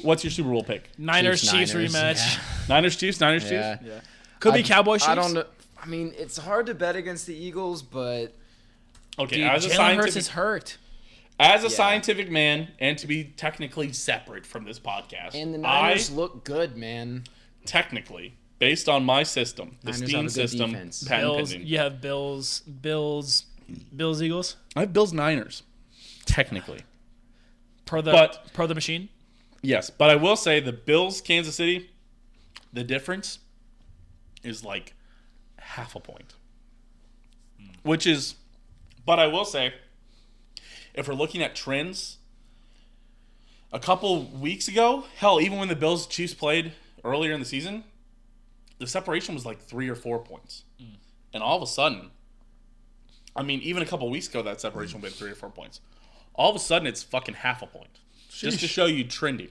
what's your Super Bowl pick? Niners Niners. rematch. Niners Chiefs. Yeah. Yeah. Could be Cowboys Chiefs. I don't know. I mean, it's hard to bet against the Eagles, but Okay, Dude, as a Jalen Hurts is hurt. scientific man, and to be technically separate from this podcast, and the Niners look good, man. technically, based on my system, the Niners have a Steehn good system, defense. patent Bills. pending. You have Bills, Eagles. I have Bills Niners, technically. Per the But- machine. Yes, but I will say the Bills, Kansas City, the difference is like half a point. Which is, but I will say, if we're looking at trends, a couple weeks ago, hell, even when the Bills Chiefs played earlier in the season, the separation was like 3 or 4 points. And all of a sudden, I mean, even a couple weeks ago, that separation would have been 3 or 4 points. All of a sudden, it's fucking half a point. Just to show you trending.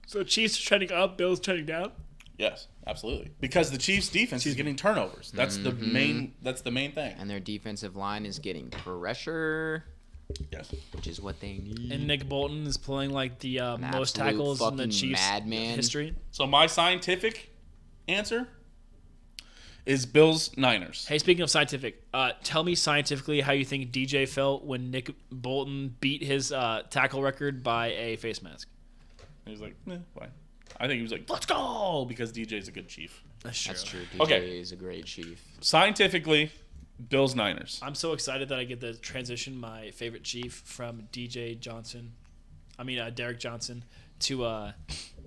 So Chiefs are trending up, Bills trending down. Yes, absolutely. Because the Chiefs' defense is getting turnovers. That's the main. That's the main thing. And their defensive line is getting pressure, Yes. which is what they need. And Nick Bolton is playing like the most absolute tackles in the fucking Chiefs madman. history. So my scientific answer is Bills Niners. Hey, speaking of scientific, tell me scientifically how you think DJ felt when Nick Bolton beat his tackle record by a face mask. He was like, fine. I think he was like, let's go, because DJ's a good chief. That's That's true. DJ Okay. is a great chief. Scientifically, Bills Niners. I'm so excited that I get to transition my favorite chief from DJ Johnson. Derek Johnson to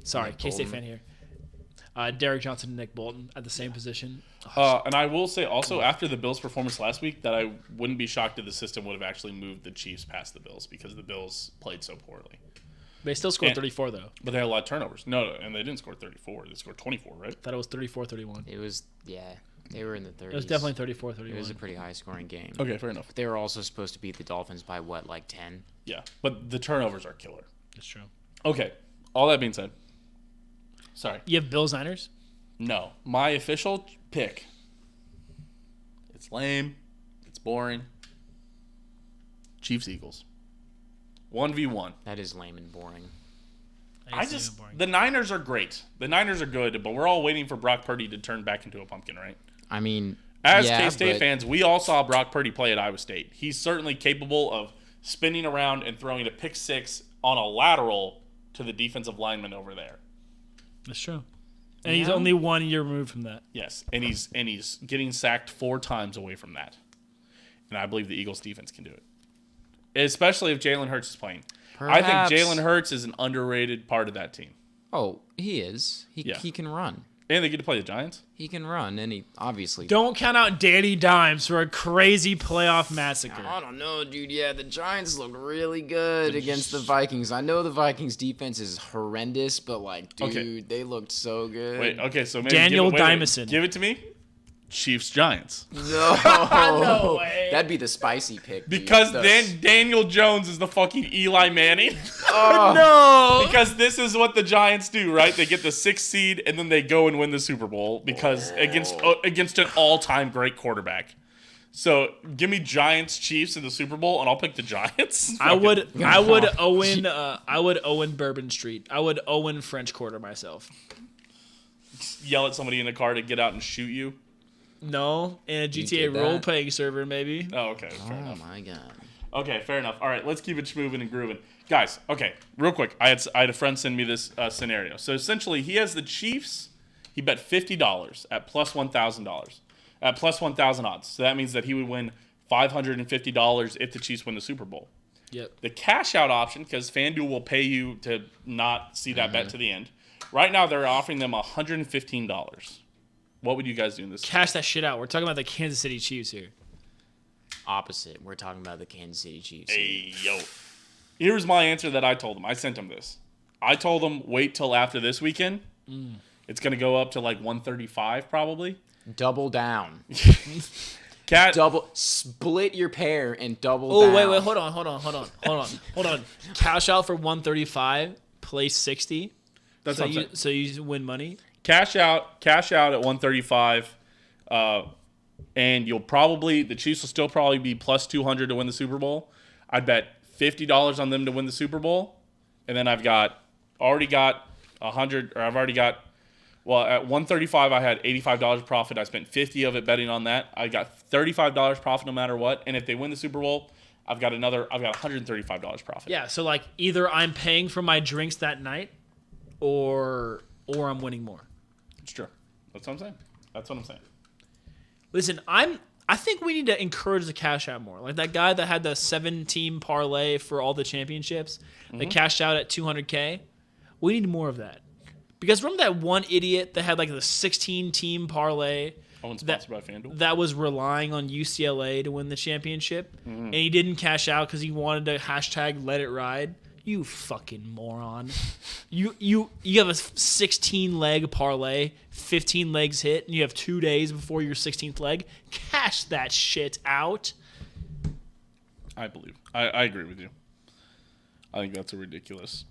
sorry, Nick K-State Bolton. fan here. Derek Johnson and Nick Bolton at the same position. And I will say also, after the Bills' performance last week, that I wouldn't be shocked if the system would have actually moved the Chiefs past the Bills because the Bills played so poorly. They still scored And- 34 though. But they had a lot of turnovers. No, and they didn't score 34. They scored 24, right? Thought it was 34-31. It was, they were in the 30s. It was definitely 34-31. It was a pretty high-scoring game. Okay, fair enough. They were also supposed to beat the Dolphins by, what, like 10? Yeah, but the turnovers are killer. That's true. Okay, all that being said. Sorry. You have Bills Niners? No. My official pick. It's lame. It's boring. Chiefs Eagles. 1v1. That is lame and boring. The Niners are great. The Niners are good, but we're all waiting for Brock Purdy to turn back into a pumpkin, right? I mean, As yeah, K-State but fans, we all saw Brock Purdy play at Iowa State. He's certainly capable of spinning around and throwing a pick six on a lateral to the defensive lineman over there. That's true. And he's Yeah. only 1 year removed from that. Yes, and he's getting sacked 4 times away from that. And I believe the Eagles defense can do it. Especially if Jalen Hurts is playing. I Perhaps. think Jalen Hurts is an underrated part of that team. Oh, he is. Yeah. He can run. And they get to play the Giants. He can run, and he obviously. Don't count out Danny Dimes for a crazy playoff massacre. I don't know, dude. Yeah, the Giants look really good against the Vikings. I know the Vikings defense is horrendous, but like, dude, Okay. they looked so good. Wait, okay, so maybe Daniel wait, Dimison. Give it to me. Chiefs Giants. No, No way. That'd be the spicy pick. dude. Because The- then Daniel Jones is the fucking Eli Manning. Oh, No. Because this is what the Giants do, right? They get the 6th seed and then they go and win the Super Bowl because against an all-time great quarterback. So give me Giants Chiefs in the Super Bowl and I'll pick the Giants. I would Owen Bourbon Street. I would Owen French Quarter myself. Yell at somebody in the car to get out and shoot you. No, in a GTA did that? role playing server maybe. Oh, okay, fair oh enough. my god. Okay, fair enough. All right, let's keep it moving and grooving, guys. Okay, real quick, I had a friend send me this scenario. So essentially, he has the Chiefs. He bet $50 at plus $1,000 at plus 1,000 odds. So that means that he would win $550 if the Chiefs win the Super Bowl. Yep. The cash out option, because FanDuel will pay you to not see that bet to the end. Right now, they're offering them $115. What would you guys do in this? Cash that shit out. We're talking about the Kansas City Chiefs here. opposite. We're talking about the Kansas City Chiefs. Hey, yo. Here's my answer that I told him. I sent him this. I told him wait till after this weekend. It's going to go up to like 135 probably. Double down. Cat. Split your pair and double Oh, down. wait. Hold on. Cash out for 135, play 60. That's So what I'm saying. so you win money. Cash out at 135. And the Chiefs will still probably be plus 200 to win the Super Bowl. I'd bet $50 on them to win the Super Bowl. And then I've already got 100, or I've already got, well, at 135, I had $85 profit. I spent 50 of it betting on that. I got $35 profit no matter what. And if they win the Super Bowl, I've got $135 profit. Yeah, so like either I'm paying for my drinks that night or I'm winning more. It's true. That's what I'm saying. Listen, I think we need to encourage the cash out more. Like that guy that had the 7-team parlay for all the championships, that cashed out at $200K. We need more of that. Because remember that one idiot that had like the 16-team parlay Owen sponsored by FanDuel. that was relying on UCLA to win the championship, and he didn't cash out because he wanted to hashtag let it ride? You fucking moron. You have a 16-leg parlay, 15 legs hit, and you have 2 days before your 16th leg. Cash that shit out. I believe. I agree with you. I think that's a ridiculous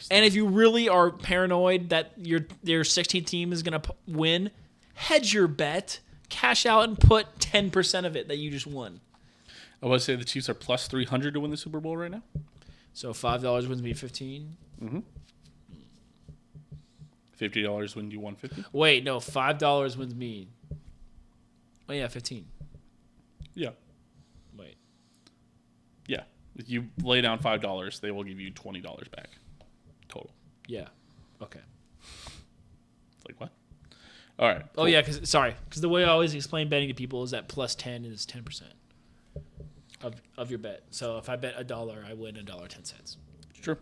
And if you really are paranoid that your 16th team is going to win, hedge your bet, cash out, and put 10% of it that you just won. I would say the Chiefs are plus 300 to win the Super Bowl right now. So $5 wins me 15. $50 wins you 150. Wait, no, $5 wins me. Oh yeah, 15. Yeah. Wait. Yeah. If you lay down $5, they will give you $20 back. Total. Yeah. Okay. It's like what? All right. Oh yeah, because the way I always explain betting to people is that plus 10 is 10% of your bet. So if I bet $1, I win $1.10. It's true.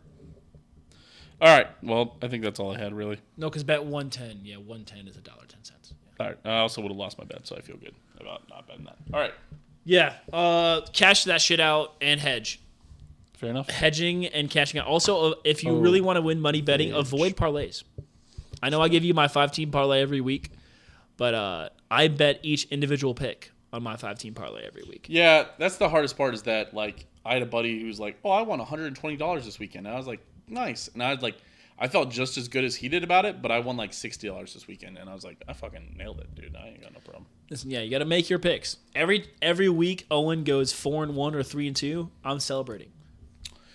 All right. Well, I think that's all I had really. No, because bet 110. Yeah, 110 is $1.10. Yeah. All right. I also would have lost my bet, so I feel good about not betting that. All right. Yeah. Cash that shit out and hedge. Fair enough. Hedging and cashing out. Also, if you really want to win money betting, avoid parlays. I know I give you my 5-team parlay every week, but I bet each individual pick on my 5-team parlay every week. Yeah, that's the hardest part is that, like, I had a buddy who's like, oh, I won $120 this weekend. And I was like, nice. And I was like, I felt just as good as he did about it, but I won like $60 this weekend. And I was like, I fucking nailed it, dude. I ain't got no problem. Listen, yeah, you got to make your picks. Every week, Owen goes 4-1 or 3-2. I'm celebrating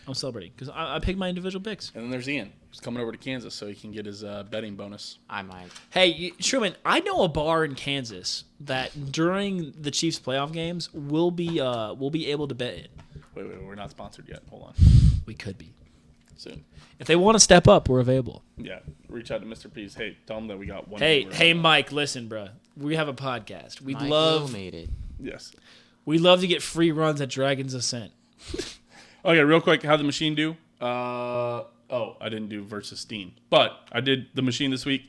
because I pick my individual picks. And then there's Ian, who's coming over to Kansas so he can get his betting bonus. I might. Hey, Truman, I know a bar in Kansas that during the Chiefs playoff games we'll be able to bet in. Wait, we're not sponsored yet. Hold on. We could be. Soon. If they want to step up, we're available. Yeah. Reach out to Mr. Pease. Hey, tell him that we got one. Hey, Mike, listen, bro. We have a podcast. Mike made it. Yes. We love to get free runs at Dragon's Ascent. Okay, real quick, how'd the machine do? I didn't do versus Steehn. But I did the machine this week.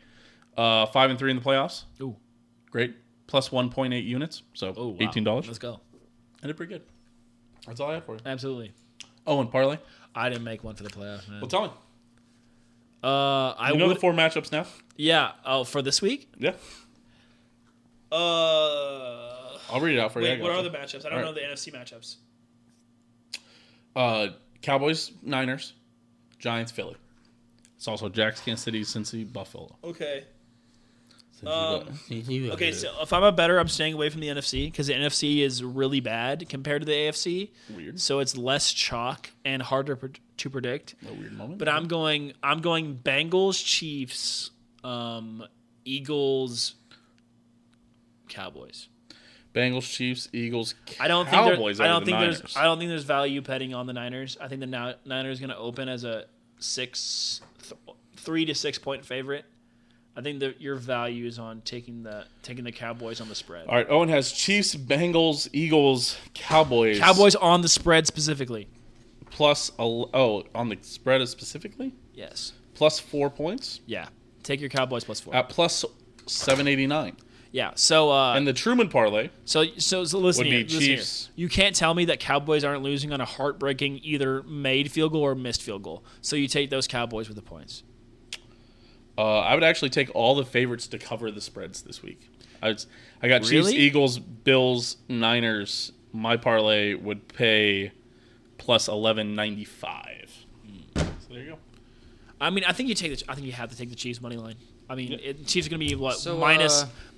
5-3 in the playoffs. Ooh. Great. Plus 1.8 units. So Oh, wow. $18. Let's go. I did pretty good. That's all I had for you. Absolutely. Oh, and Parlay? I didn't make one for the playoffs, man. Well, tell me. I You know would. the 4 matchups now? Yeah. Oh, for this week? Yeah. I'll read it out for you. I Wait, what got are you. the matchups? I don't know the NFC matchups. Cowboys, Niners, Giants, Philly. It's also Jags, Kansas City, Cincy, Buffalo. Okay. Okay, Okay, so if I'm a better, I'm staying away from the NFC because the NFC is really bad compared to the AFC. Weird. So it's less chalk and harder to predict. A weird moment. But I'm going Bengals, Chiefs, Eagles, Cowboys. Bengals, Chiefs, Eagles, I don't Cowboys. think Niners. I don't think there's value betting on the Niners. I think the Niners going to open as a 3 to 6 point favorite. I think that your value is on taking the Cowboys on the spread. All right, Owen has Chiefs, Bengals, Eagles, Cowboys. Cowboys on the spread specifically. On the spread specifically? Yes. Plus 4 points? Yeah. Take your Cowboys plus 4. At plus 789. Yeah. So And the Truman parlay so listen would here. be Listen here. Chiefs. You can't tell me that Cowboys aren't losing on a heartbreaking either made field goal or missed field goal. So you take those Cowboys with the points. I would actually take all the favorites to cover the spreads this week. I got Chiefs, Really? Eagles, Bills, Niners. My parlay would pay plus 11.95. So there you go. I mean, I think you have to take the Chiefs money line. I mean, Chiefs are going to be what So,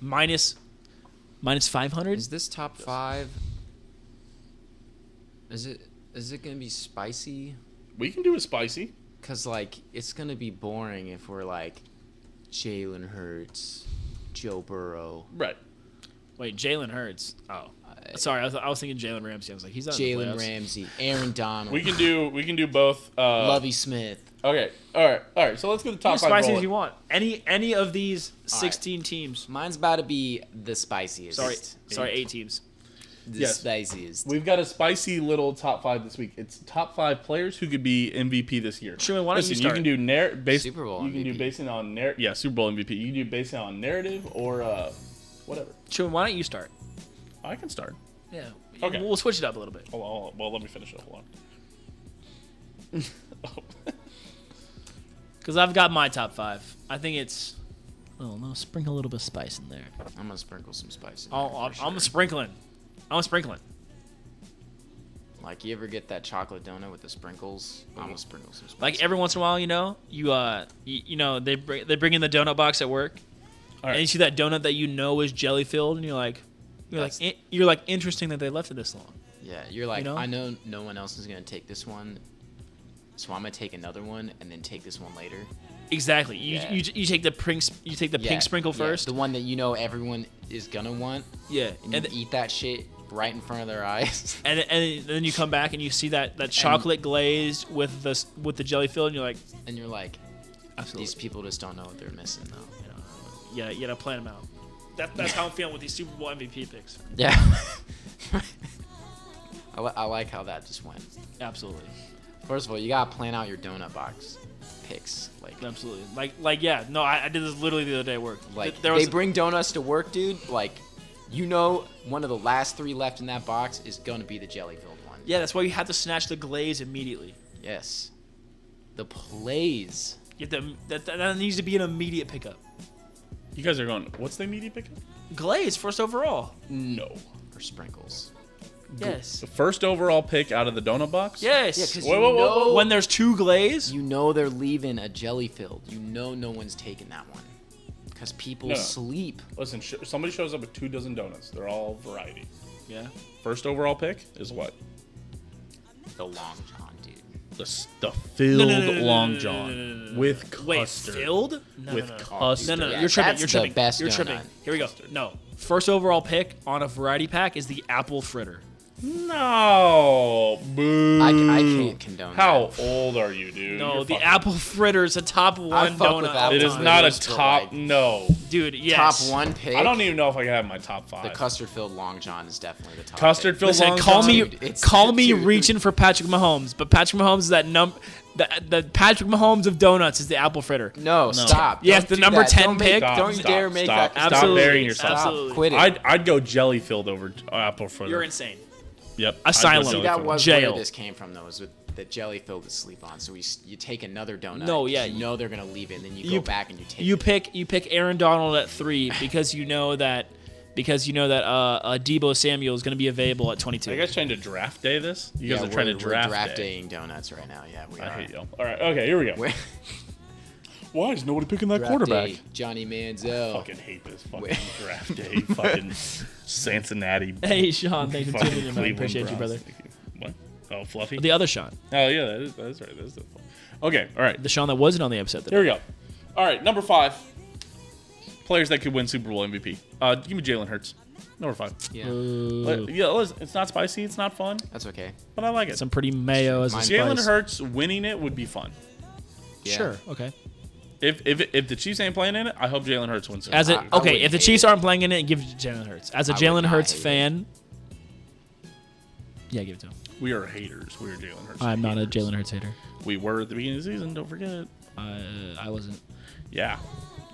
minus 500. Is this top 5? Is it gonna be spicy? We can do a spicy. Cause like it's gonna be boring if we're like Jalen Hurts, Joe Burrow, Right. Wait, Jalen Hurts. Oh, sorry, I was thinking Jalen Ramsey. I was like, he's not in the Jalen playoffs. Ramsey, Aaron Donald, We can do both. Lovey Smith. Okay. All right. So let's get the top As 5 spicy rolling. as you want. Any of these All 16 teams. Mine's about to be the spiciest. Sorry, 8 teams. The Yes. spiciest. We've got a spicy little top 5 this week. It's top 5 players who could be MVP this year. Truman, why don't you Listen, start? can do Super Bowl You can do MVP. based on Super Bowl MVP. You can do based on narrative or whatever. Truman, why don't you start? I can start. Yeah. Okay. We'll switch it up a little bit. Hold on. Well, let me finish it. Hold on. Because I've got my top 5. I think it's. Oh no, sprinkle a little bit of spice in there. I'm gonna sprinkle some spice. I'm sprinkling. Like you ever get that chocolate donut with the sprinkles? I'm gonna sprinkle some spice. Like every once in a while, they bring in the donut box at work, All right. and you see that donut that you know is jelly filled, and you're like interesting that they left it this long. Yeah, you're like, You know? I know no one else is gonna take this one, so I'm gonna take another one and then take this one later. Exactly. Yeah. You take the pink sprinkle first. the one that you know everyone is gonna want, Yeah, and you eat that shit right in front of their eyes. and then you come back and you see that chocolate glaze with the jelly filled, and you're like, And you're like, absolutely. these people just don't know what they're missing though. You gotta plan them out. That's how I'm feeling with these Super Bowl MVP picks. Yeah. I like how that just went. Absolutely. First of all, you gotta plan out your donut box picks. Absolutely. Yeah. No, I did this literally the other day at work. Like there was they bring donuts to work, dude. Like, you know, one of the last 3 left in that box is gonna be the jelly-filled one. yeah. That's why you have to snatch the glaze immediately. Yes. The plays. You have to, that needs to be an immediate pickup. You guys are going, what's the immediate pickup? Glaze first overall. No. For sprinkles. Yes. The first overall pick out of the donut box? Yes. Yeah, 'cause Whoa, whoa, whoa, whoa. When there's 2 glaze. You know they're leaving a jelly-filled. You know no one's taking that one. Because people No. sleep. Listen, somebody shows up with 2 dozen donuts. They're all variety. Yeah. First overall pick is what? The Long John, dude. The filled No. Long John with custard. Wait, filled? No, with no. custard. No. Yeah, You're tripping. that's You're the tripping. best You're donut. tripping. Here we go. No. First overall pick on a variety pack is the apple fritter. No. Boo. I can't condone How that. old are you, dude? No, You're the fucking- apple fritter is a top 1 fuck with donut. apple It is fritters not a for, top. like, No. Dude, yes. Top 1 pick. I don't even know if I can have my top 5. The custard-filled Long John is definitely the top Custard pick. filled Listen, Long call John? me Dude, it's- call me dude. reaching for Patrick Mahomes, but Patrick Mahomes is that the Patrick Mahomes of donuts is the apple fritter. No, stop. Yes, Don't the do number that. 10 Don't make- pick. Don't you dare make that. Stop Absolutely. burying yourself. Absolutely. Quit it. I'd go jelly filled over apple fritter. You're insane. Yep. Asylum. I'd go See, jelly that filled. was Jail. where this came from, though, is with the jelly filled to sleep on. So you take another donut. No, 'cause yeah, You know they're going to leave it, and then you you- go back and you take You it. pick Aaron Donald at 3 because you know that Debo Samuel is going to be available at 22. Are you guys trying to draft day this? You guys Yeah, are trying to we're draft day. daying donuts right now. Yeah, we I are. hate y'all. All right. Okay. Here we go. We're- Why is nobody picking that Draft quarterback? day, Johnny Manziel. Fucking hate this fucking Wait. draft day. Fucking Cincinnati. Hey, Sean, thanks for fucking tuning in, man. Cleveland Appreciate you, Browns. brother. Thank you. What? Oh, Fluffy. The other Sean, Oh yeah, that's right. That's the. Okay. All right. the Sean that wasn't on the episode. Here we go. All right. Number 5. Players that could win Super Bowl MVP. Give me Jalen Hurts. Number 5. Yeah, Listen, it's not spicy. It's not fun, that's okay. but I like it. Some pretty mayo as a Mine- Jalen spice. Hurts winning it would be fun. Yeah. Sure. Okay. If the Chiefs ain't playing in it, I hope Jalen Hurts wins. As I a okay, wouldn't if the hate Chiefs it. aren't playing in it, give it to Jalen Hurts. As a I would Jalen not Hurts hate it. fan, yeah, give it to him. We are haters. We are Jalen Hurts. I'm not a haters. Jalen Hurts hater. We were at the beginning of the season. Don't forget. I wasn't. Yeah.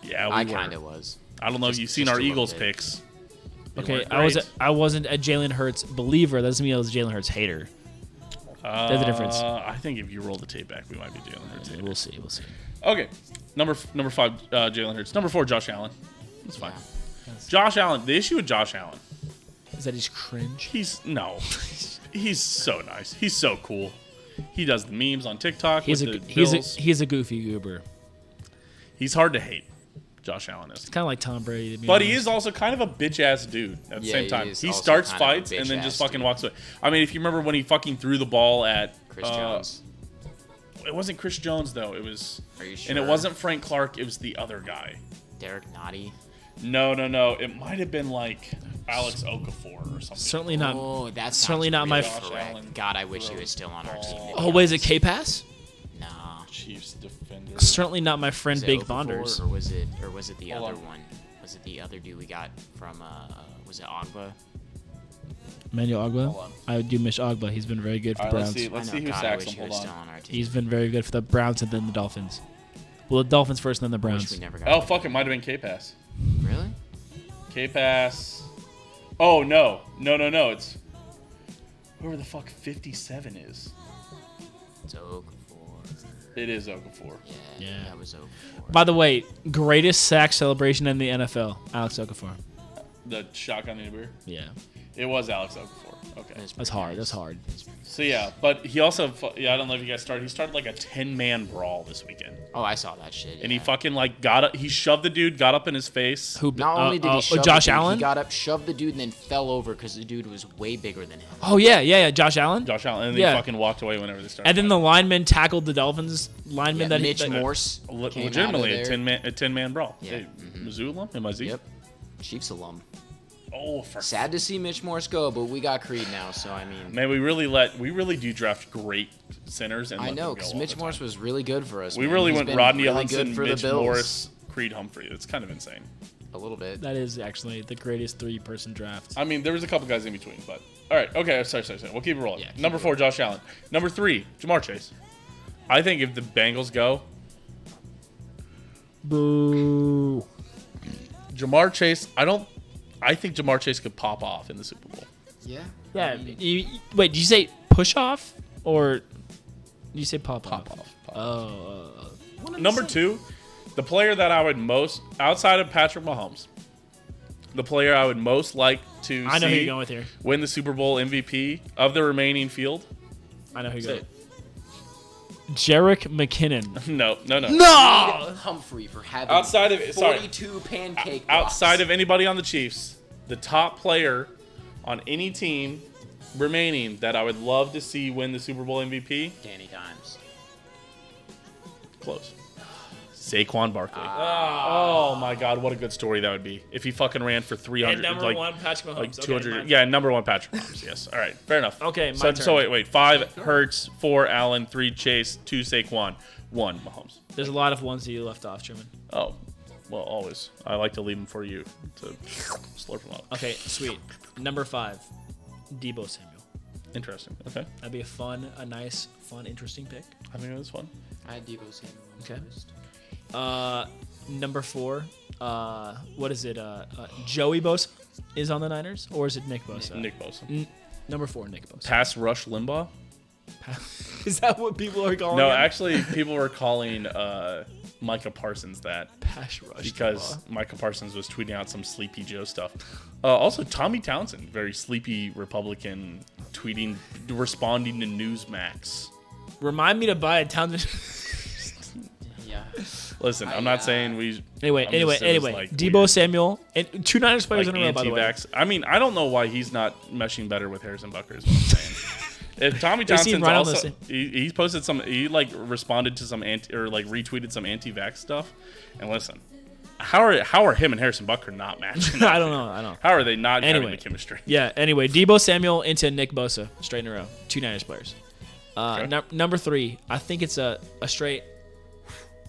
Yeah, we I were. kind of was. I don't know if you've seen just our a little Eagles bit. picks. They Okay, weren't I great. wasn't a Jalen Hurts believer. That doesn't mean I was a Jalen Hurts hater. There's a difference. I think if you roll the tape back, we might be Jalen Hurts. We'll see. Okay, number 5, Jalen Hurts. Number 4, Josh Allen. That's fine. Yeah. Josh Allen. The issue with Josh Allen, Is that he's cringe? he's so nice. He's so cool. He does the memes on TikTok. He's with a the he's a Bills. he's a goofy goober. He's hard to hate. Josh Allen is. It's kind of like Tom Brady. To be But he honest. is also kind of a bitch ass dude at the Yeah, same he time. is He also starts kind of a fights and then just bitch-ass fucking dude. walks away. I mean, if you remember when he fucking threw the ball at Chris Jones. It wasn't Chris Jones though. It was, Are you and it sure? wasn't Frank Clark. It was the other guy. Derek Nottie. No. It might have been like Alex Okafor or something. certainly not. Oh, that's certainly not my Josh correct. Allen God, I wish he was still on our team. to be Oh wait, is it honest. K-Pass? No. Chiefs defender. Certainly not my friend Was it Big Okafor, Bonders. or was it the Hold other on. one? Was it the other dude we got from was it Ogba? Manuel Hold Ogba. on. I do miss Ogba. He's been very good for All the right, let's Browns. see. Let's I see know, who God, I sacks wish him. he was Hold still on. on our team. He's been very good for the Browns and then the Dolphins. Well, the Dolphins first, and then the Wish Browns. we never got Oh him. fuck! It might have been K-Pass. Really? K-Pass. Oh no! It's whoever the fuck 57 is. It's Okafor. It is Okafor. Yeah, that was Okafor. By the way, greatest sack celebration in the NFL, Alex Okafor. The shotgun in the beer. Yeah, It was Alex Okafor. Okay. that's hard. That's hard. So yeah, but he also I don't know if you guys started. He started like a 10-man brawl this weekend, Oh, I saw that shit. and he yeah. fucking like got up. He shoved the dude, got up in his face. Who? Not only did he shove Josh the dude, Allen. he got up, shoved the dude, and then fell over because the dude was way bigger than him. Oh yeah. Josh Allen. Josh Allen, and then Yeah. he fucking walked away whenever they started. And then the lineman tackled the Dolphins lineman Yeah, that Mitch he. Morse came out legitimately of a there. 10-man brawl. Yeah. Hey, Missoula, MIZ. Yep. Chiefs alum. Oh, for Sad to see Mitch Morse go, but we got Creed now, so I mean, man, we really do draft great centers. And I let know them go because all Mitch the Morse time. was really good for us. We man. really He's went been Rodney really Hudson, good for Mitch the Bills. Morris, Creed Humphrey. It's kind of insane. A little bit. That is actually the greatest three-person draft. I mean, there was a couple guys in between, but all right, okay. Sorry. We'll keep it rolling. Yeah, keep Number it 4, Josh Allen. Number 3, Jamar Chase. I think if the Bengals go, Boo. Jamar Chase. I think Jamar Chase could pop off in the Super Bowl. Yeah. Yeah. Wait, did you say push off or did you say pop off? Pop off. Oh. Number 2, the player that I would most outside of Patrick Mahomes, the player I would most like to I know who see you're going with here. win the Super Bowl MVP of the remaining field. I know who Say you're going. Jarek McKinnon. No. No. Humphrey for having Outside of 42 pancake outside blocks. of anybody on the Chiefs, the top player on any team remaining that I would love to see win the Super Bowl MVP, Danny Dimes. close. Saquon Barkley. Oh my God, what a good story that would be if he fucking ran for 300, And number one, Patrick Mahomes. like Okay, 200. mine. Yeah, number 1 Patrick Mahomes. Yes. All right, fair enough. Okay, my So turn. wait. 5 Hurts, 4 Allen, 3 Chase, 2 Saquon, 1 Mahomes. There's a lot of ones that you left off, Truman. Oh, well, always. I like to leave them for you to slurp them up. Okay, sweet. Number 5, Debo Samuel. Interesting. Okay. That'd be a nice, fun, interesting pick. I think it was fun. I had Debo Samuel on Okay. the list. Number 4, what is it? Joey Bosa is on the Niners, or is it Nick Bosa? Nick Bosa. Number 4, Nick Bosa. Pass rush Limbaugh? Is that what people are calling No, him? actually, people were calling Micah Parsons that Pass rush. because Limbaugh. Micah Parsons was tweeting out some Sleepy Joe stuff. Also, Tommy Townsend, very sleepy Republican, tweeting, responding to Newsmax. Remind me to buy a Townsend. Yeah. Listen, I'm not saying we. Anyway, I'm just saying it's like Debo weird. Samuel and 2 Niners players Like in a row, by the way. anti-vax. I mean, I don't know why he's not meshing better with Harrison Butker. Is what I'm saying. If Tommy They seem Townsend's right on the also same- he posted some, he like responded to some retweeted some anti-vax stuff, and listen, how are him and Harrison Butker not matching? I don't know. How are they not having Anyway. the chemistry? Yeah, anyway, Debo Samuel into Nick Bosa, straight in a row. 2 Niners players. Okay. Number 3, I think it's a straight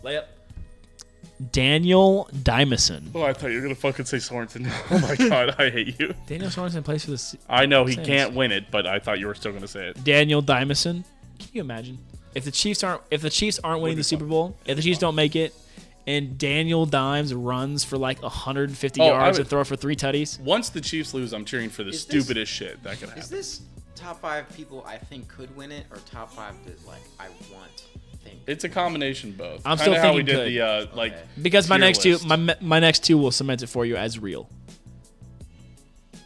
layup. Daniel Dimison. Oh, I thought you were gonna fucking say Sorensen. Oh my god, I hate you. Daniel Sorensen plays for the I know he Saints. can't win it, but I thought you were still gonna say it. Daniel Dimison. Can you imagine if the Chiefs aren't winning the Super Bowl? If the Chiefs don't make it, and Daniel Dimes runs for like 150 Oh, yards I and throw for 3 tutties. Once the Chiefs lose, I'm cheering for the Is this- stupidest shit that could happen. Is this top 5 people I think could win it, or top 5 that like I want? Think. It's a combination of both. I'm Kinda still how we thinking did the like Okay. Because my tier next two, list. my next two will cement it for you as real.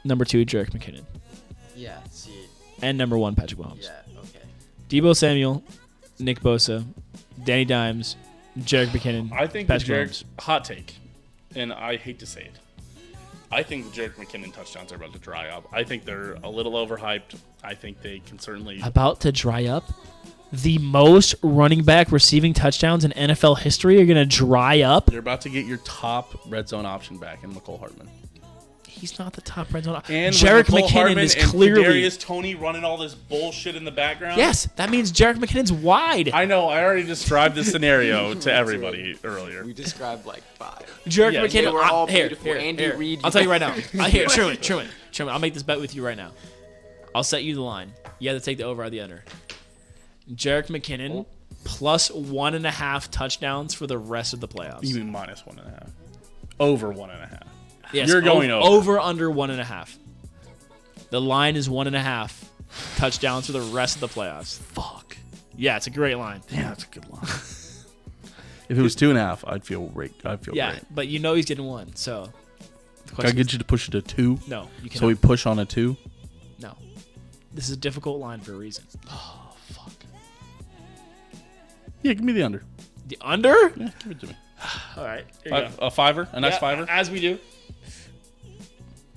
Number 2, Jerick McKinnon, Yeah. See. and number 1, Patrick Mahomes. Yeah. Okay. Debo Samuel, Nick Bosa, Danny Dimes, Jerick McKinnon. I think the Patrick Jerick hot take, and I hate to say it. I think the Jerick McKinnon touchdowns are about to dry up. I think they're a little overhyped. I think they can certainly. About to dry up. The most running back receiving touchdowns in NFL history are going to dry up. You're about to get your top red zone option back in McCole Hartman. He's not the top red zone. And Jerick with McCole McKinnon Hartman is and clearly. Kadarius Toney running all this bullshit in the background. Yes, that means Jerick McKinnon's wide. I know. I already described the scenario to everybody earlier. We described like 5. Jerick Yeah, McKinnon. they were all here, beautiful. Andy here. Reid, I'll you tell you right guys- now. Here, Truman. I'll make this bet with you right now. I'll set you the line. You have to take the over or the under. Jerick McKinnon plus 1.5 touchdowns for the rest of the playoffs. You mean minus 1.5? Over 1.5. Yes, You're going over. over under 1.5. The line is 1.5 touchdowns for the rest of the playoffs. Fuck. Yeah, it's a great line. Yeah, that's a good line. If it was 2.5, I'd feel great. Yeah, great. but you know he's getting 1, so. The Can I question get is- you to push it to 2? No, you cannot. So we push on a 2? No. This is a difficult line for a reason. Oh, fuck. Yeah, give me the under. The under? Yeah, give it to me. All right. Here you go. A fiver? A nice Yeah, fiver? As we do.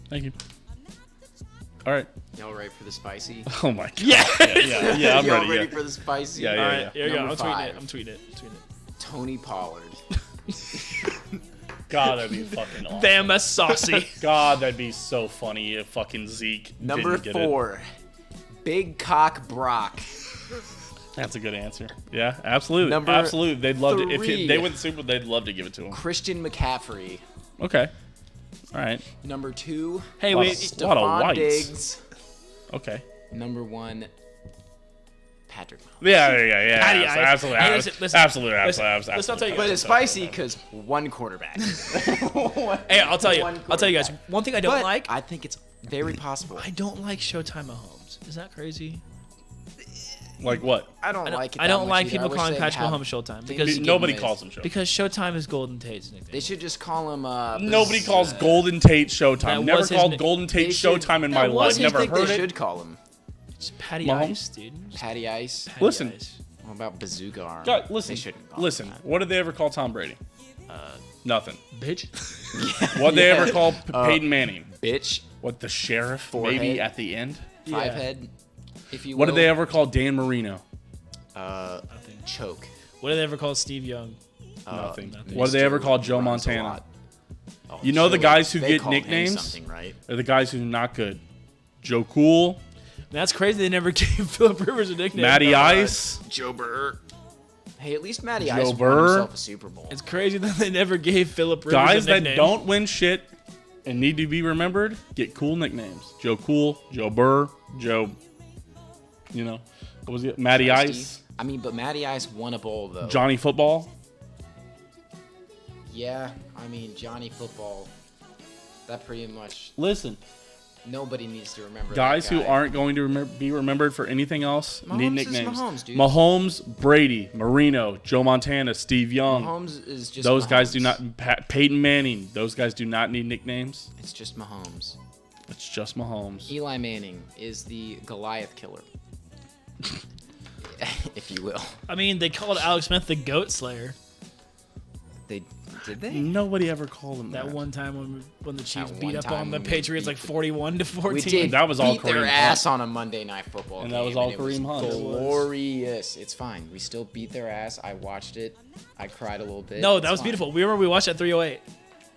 Thank you. All right. Y'all ready for the spicy? Oh, my God. Yeah. Yeah, I'm Y'all ready. Yeah. for the spicy? Yeah, All yeah, right. yeah. Here we go. Number I'm tweeting 5. it. I'm tweeting it. Tony Pollard. God, that'd be fucking awesome. Damn, that's saucy. God, that'd be so funny if fucking Zeke Number didn't get it. 4. Big Cock Brock. That's a good answer. Yeah, absolutely. Number Absolutely. They'd love to. If 3. they win the Super Bowl, they'd love to give it to him. Christian McCaffrey. Okay. All right. Number 2. Hey, Lot wait. of- lot of Stephon whites. Diggs. Okay. Number 1. Patrick Mahomes. Yeah. Patty Absolutely. Ice. Absolutely. Hey, listen, Absolutely. listen, Absolutely. let's not tell you But guys. it's spicy because 1 quarterback. Hey, I'll tell you. One I'll tell you guys. One thing I don't But like. I think it's very possible. I don't like Showtime Mahomes. Is that crazy? Like what? I don't like it. I that don't much like either. people I wish calling they'd Patrick have- Mahomes Showtime they because need to Nobody give him calls his- him show. because Showtime is Golden Tate's nickname. They should just call him. Nobody calls Golden Tate That Showtime. Never was his called nick- Golden Tate They should- Showtime in that my was life. his Never nick. heard They it. should call him It's Patty Mahomes? Ice, dude. Patty Ice. Patty Listen. Ice. What about Bazooka Arm? God, listen. They shouldn't call Listen. him that. What did they ever call Tom Brady? Nothing. Bitch. What did they Yeah. ever call Peyton Manning? Bitch. What, the sheriff? Forehead. Maybe at the end? Five Yeah. head. If you What did will. they ever call Dan Marino? Choke. What did they ever call Steve Young? Nothing. nothing. What did they ever Mr. call Joe runs a Montana? lot. Oh, You know the Joe, guys who they get called him nicknames? Something, right? They're the guys who are not good. Joe Cool, That's crazy. They never gave Philip Rivers a nickname. Matty No, Ice. Joe Burr. Hey, at least Matty Joe Ice Burr. won himself a Super Bowl. It's crazy that they never gave Philip Rivers Guys a that nickname. don't win shit and need to be remembered get cool nicknames. Joe Cool, Joe Burr, Joe, what was it? Matty Nasty. Ice, I mean, but Matty Ice won a bowl though. Johnny Football. Yeah, I mean Johnny Football. That pretty much Listen, nobody needs to remember. guys that who guy. aren't going to be remembered for anything else need Mahomes is nicknames. Mahomes, dude. Mahomes, Brady, Marino, Joe Montana, Steve Young. Mahomes is just Those guys do Mahomes. not. Peyton Manning. Those guys do not need nicknames. It's just Mahomes. It's just Mahomes. Eli Manning is the Goliath killer, if you will. I mean, they called Alex Smith the Goat Slayer They did they? Nobody ever called him that that. one time when the Chiefs That beat one up time on the when we Patriots beat like the- 41-14. We did. That was all beat their Kareem ass Hunt. on a Monday Night Football And game. that was all it was Kareem Hunt. It was. glorious. It's fine. We still beat their ass. I watched it. I cried a little bit. No, It's that was fine. beautiful. We remember we watched that 308.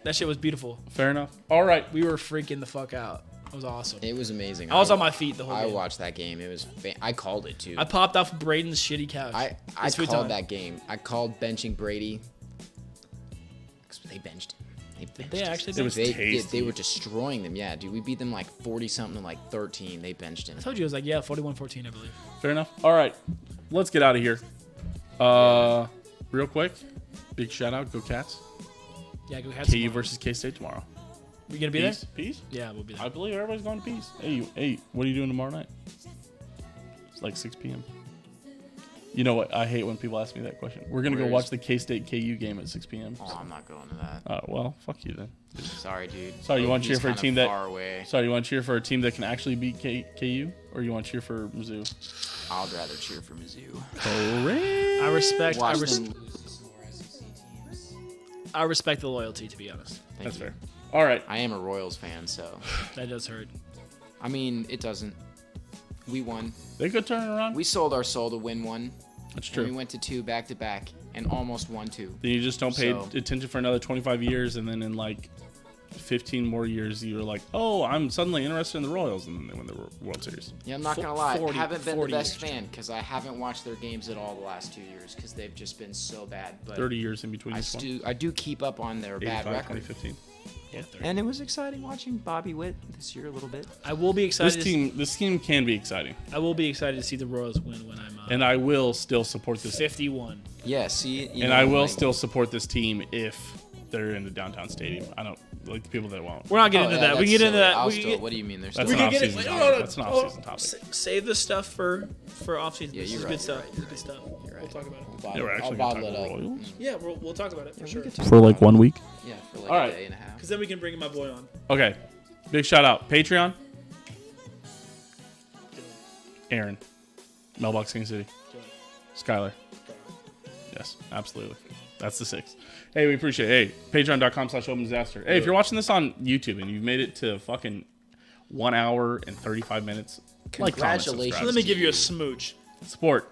That shit was beautiful. Fair enough. All right. We were freaking the fuck out. It was awesome. It was amazing. I was on my feet the whole I game. watched that game. It was. I called it too. I popped off Braden's shitty couch. I It's sweet called time. that game. I called benching Brady. 'Cause they benched him. They actually It was They tasty. were destroying them. Yeah, dude. We beat them like 40 something to like 13. They benched him. I told you it was like, yeah, 41-14, I believe. Fair enough. All right. Let's get out of here. Real quick. Big shout out. Go Cats. Yeah, go Cats. KU tomorrow. versus K-State tomorrow. You gonna be Peace? there? Peace? Yeah, we'll be there. I believe everybody's going to Peace. Hey, what are you doing tomorrow night? It's like 6 p.m. You know what? I hate when people ask me that question. We're going to go Where's- watch the K-State KU game at 6 p.m. Oh, I'm not going to that. Well, fuck you then. Sorry, dude. Sorry, you want to cheer OP's for a kinda team that... far away. Sorry, you want to cheer for a team that can actually beat KU? Or you want to cheer for Mizzou? I'd rather cheer for Mizzou. Correct. Watch them lose. I respect the loyalty, to be honest. Thank That's you. fair. All right. I am a Royals fan, so That does hurt. I mean, it doesn't. We won. They could turn it around. We sold our soul to win one. That's And we true. went to 2 back to back and almost won 2. Then you just don't pay So- attention for another 25 years, and then in like 15 more years, you're like, oh, I'm suddenly interested in the Royals, and then they win the World Series. Yeah, I'm not gonna lie. 40 I haven't been the 40 best years. fan because I haven't watched their games at all the last 2 years because they've just been so bad. But 30 years in between each one. I do keep up on their bad 85, record. 2015. Yeah, And it was exciting watching Bobby Witt this year a little bit. I will be excited. This team can be exciting, I will be excited to see the Royals win when I'm and I will still support this. 51. Yeah, see, And I will still support this team if they're in the downtown stadium. I don't like the people that won't. We're not getting into that. We can get into that. We can get, What do you mean? There's That's still an can get off-season it. topic. That's an off-season topic. Save the stuff for off season. Yeah, this you're is right, good you're stuff. right, This is good stuff. We'll talk about it. Yeah, we're actually I'll gonna bottle talk it about up. Royals Yeah, we'll talk about it for sure. for like 1 week. Yeah, for like All a right. day and a half. Because then we can bring my boy on. Okay, big shout out Patreon. Aaron, Mailbox King City, Skylar. Yes, absolutely. That's the 6. Hey, we appreciate it. Hey, patreon.com/open disaster. Hey, if you're watching this on YouTube and you've made it to fucking 1 hour and 35 minutes, like, comment, Congratulations. subscribe. Let me give you a smooch. Support.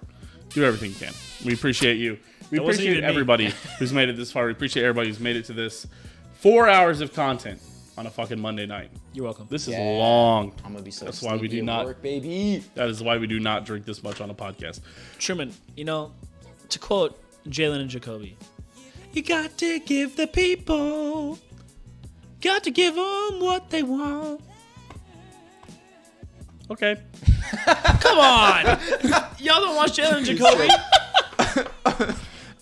Do everything you can. We appreciate you. We That wasn't appreciate even me. everybody who's made it this far. We appreciate everybody who's made it to this 4 hours of content on a fucking Monday night. You're welcome. This is Yeah. long. I'm gonna be so That's why we sleepy do at not- work, baby. That is why we do not drink this much on a podcast. Truman, to quote Jalen and Jacoby, you got to give the people, got to give them what they want. Okay. Come on! Y'all don't watch Jalen and Jacoby?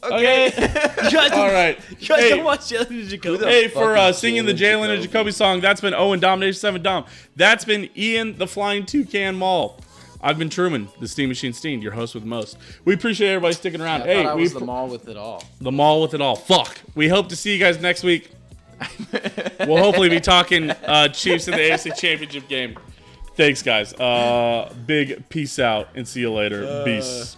Okay. You guys, All right. you guys Hey, don't watch Jalen and Jacoby? hey, for fuck is singing the Jalen Jalen and Jacoby? Jacoby song, that's been Owen Domination 7 Dom. That's been Ian the Flying Toucan Mall. I've been Truman, the Steam Machine Steehn, your host with most. We appreciate everybody sticking around. I Hey, thought I we was the mall with it all. The mall with it all. Fuck. We hope to see you guys next week. We'll hopefully be talking Chiefs in the AFC Championship game. Thanks, guys. Big peace out and see you later. Peace.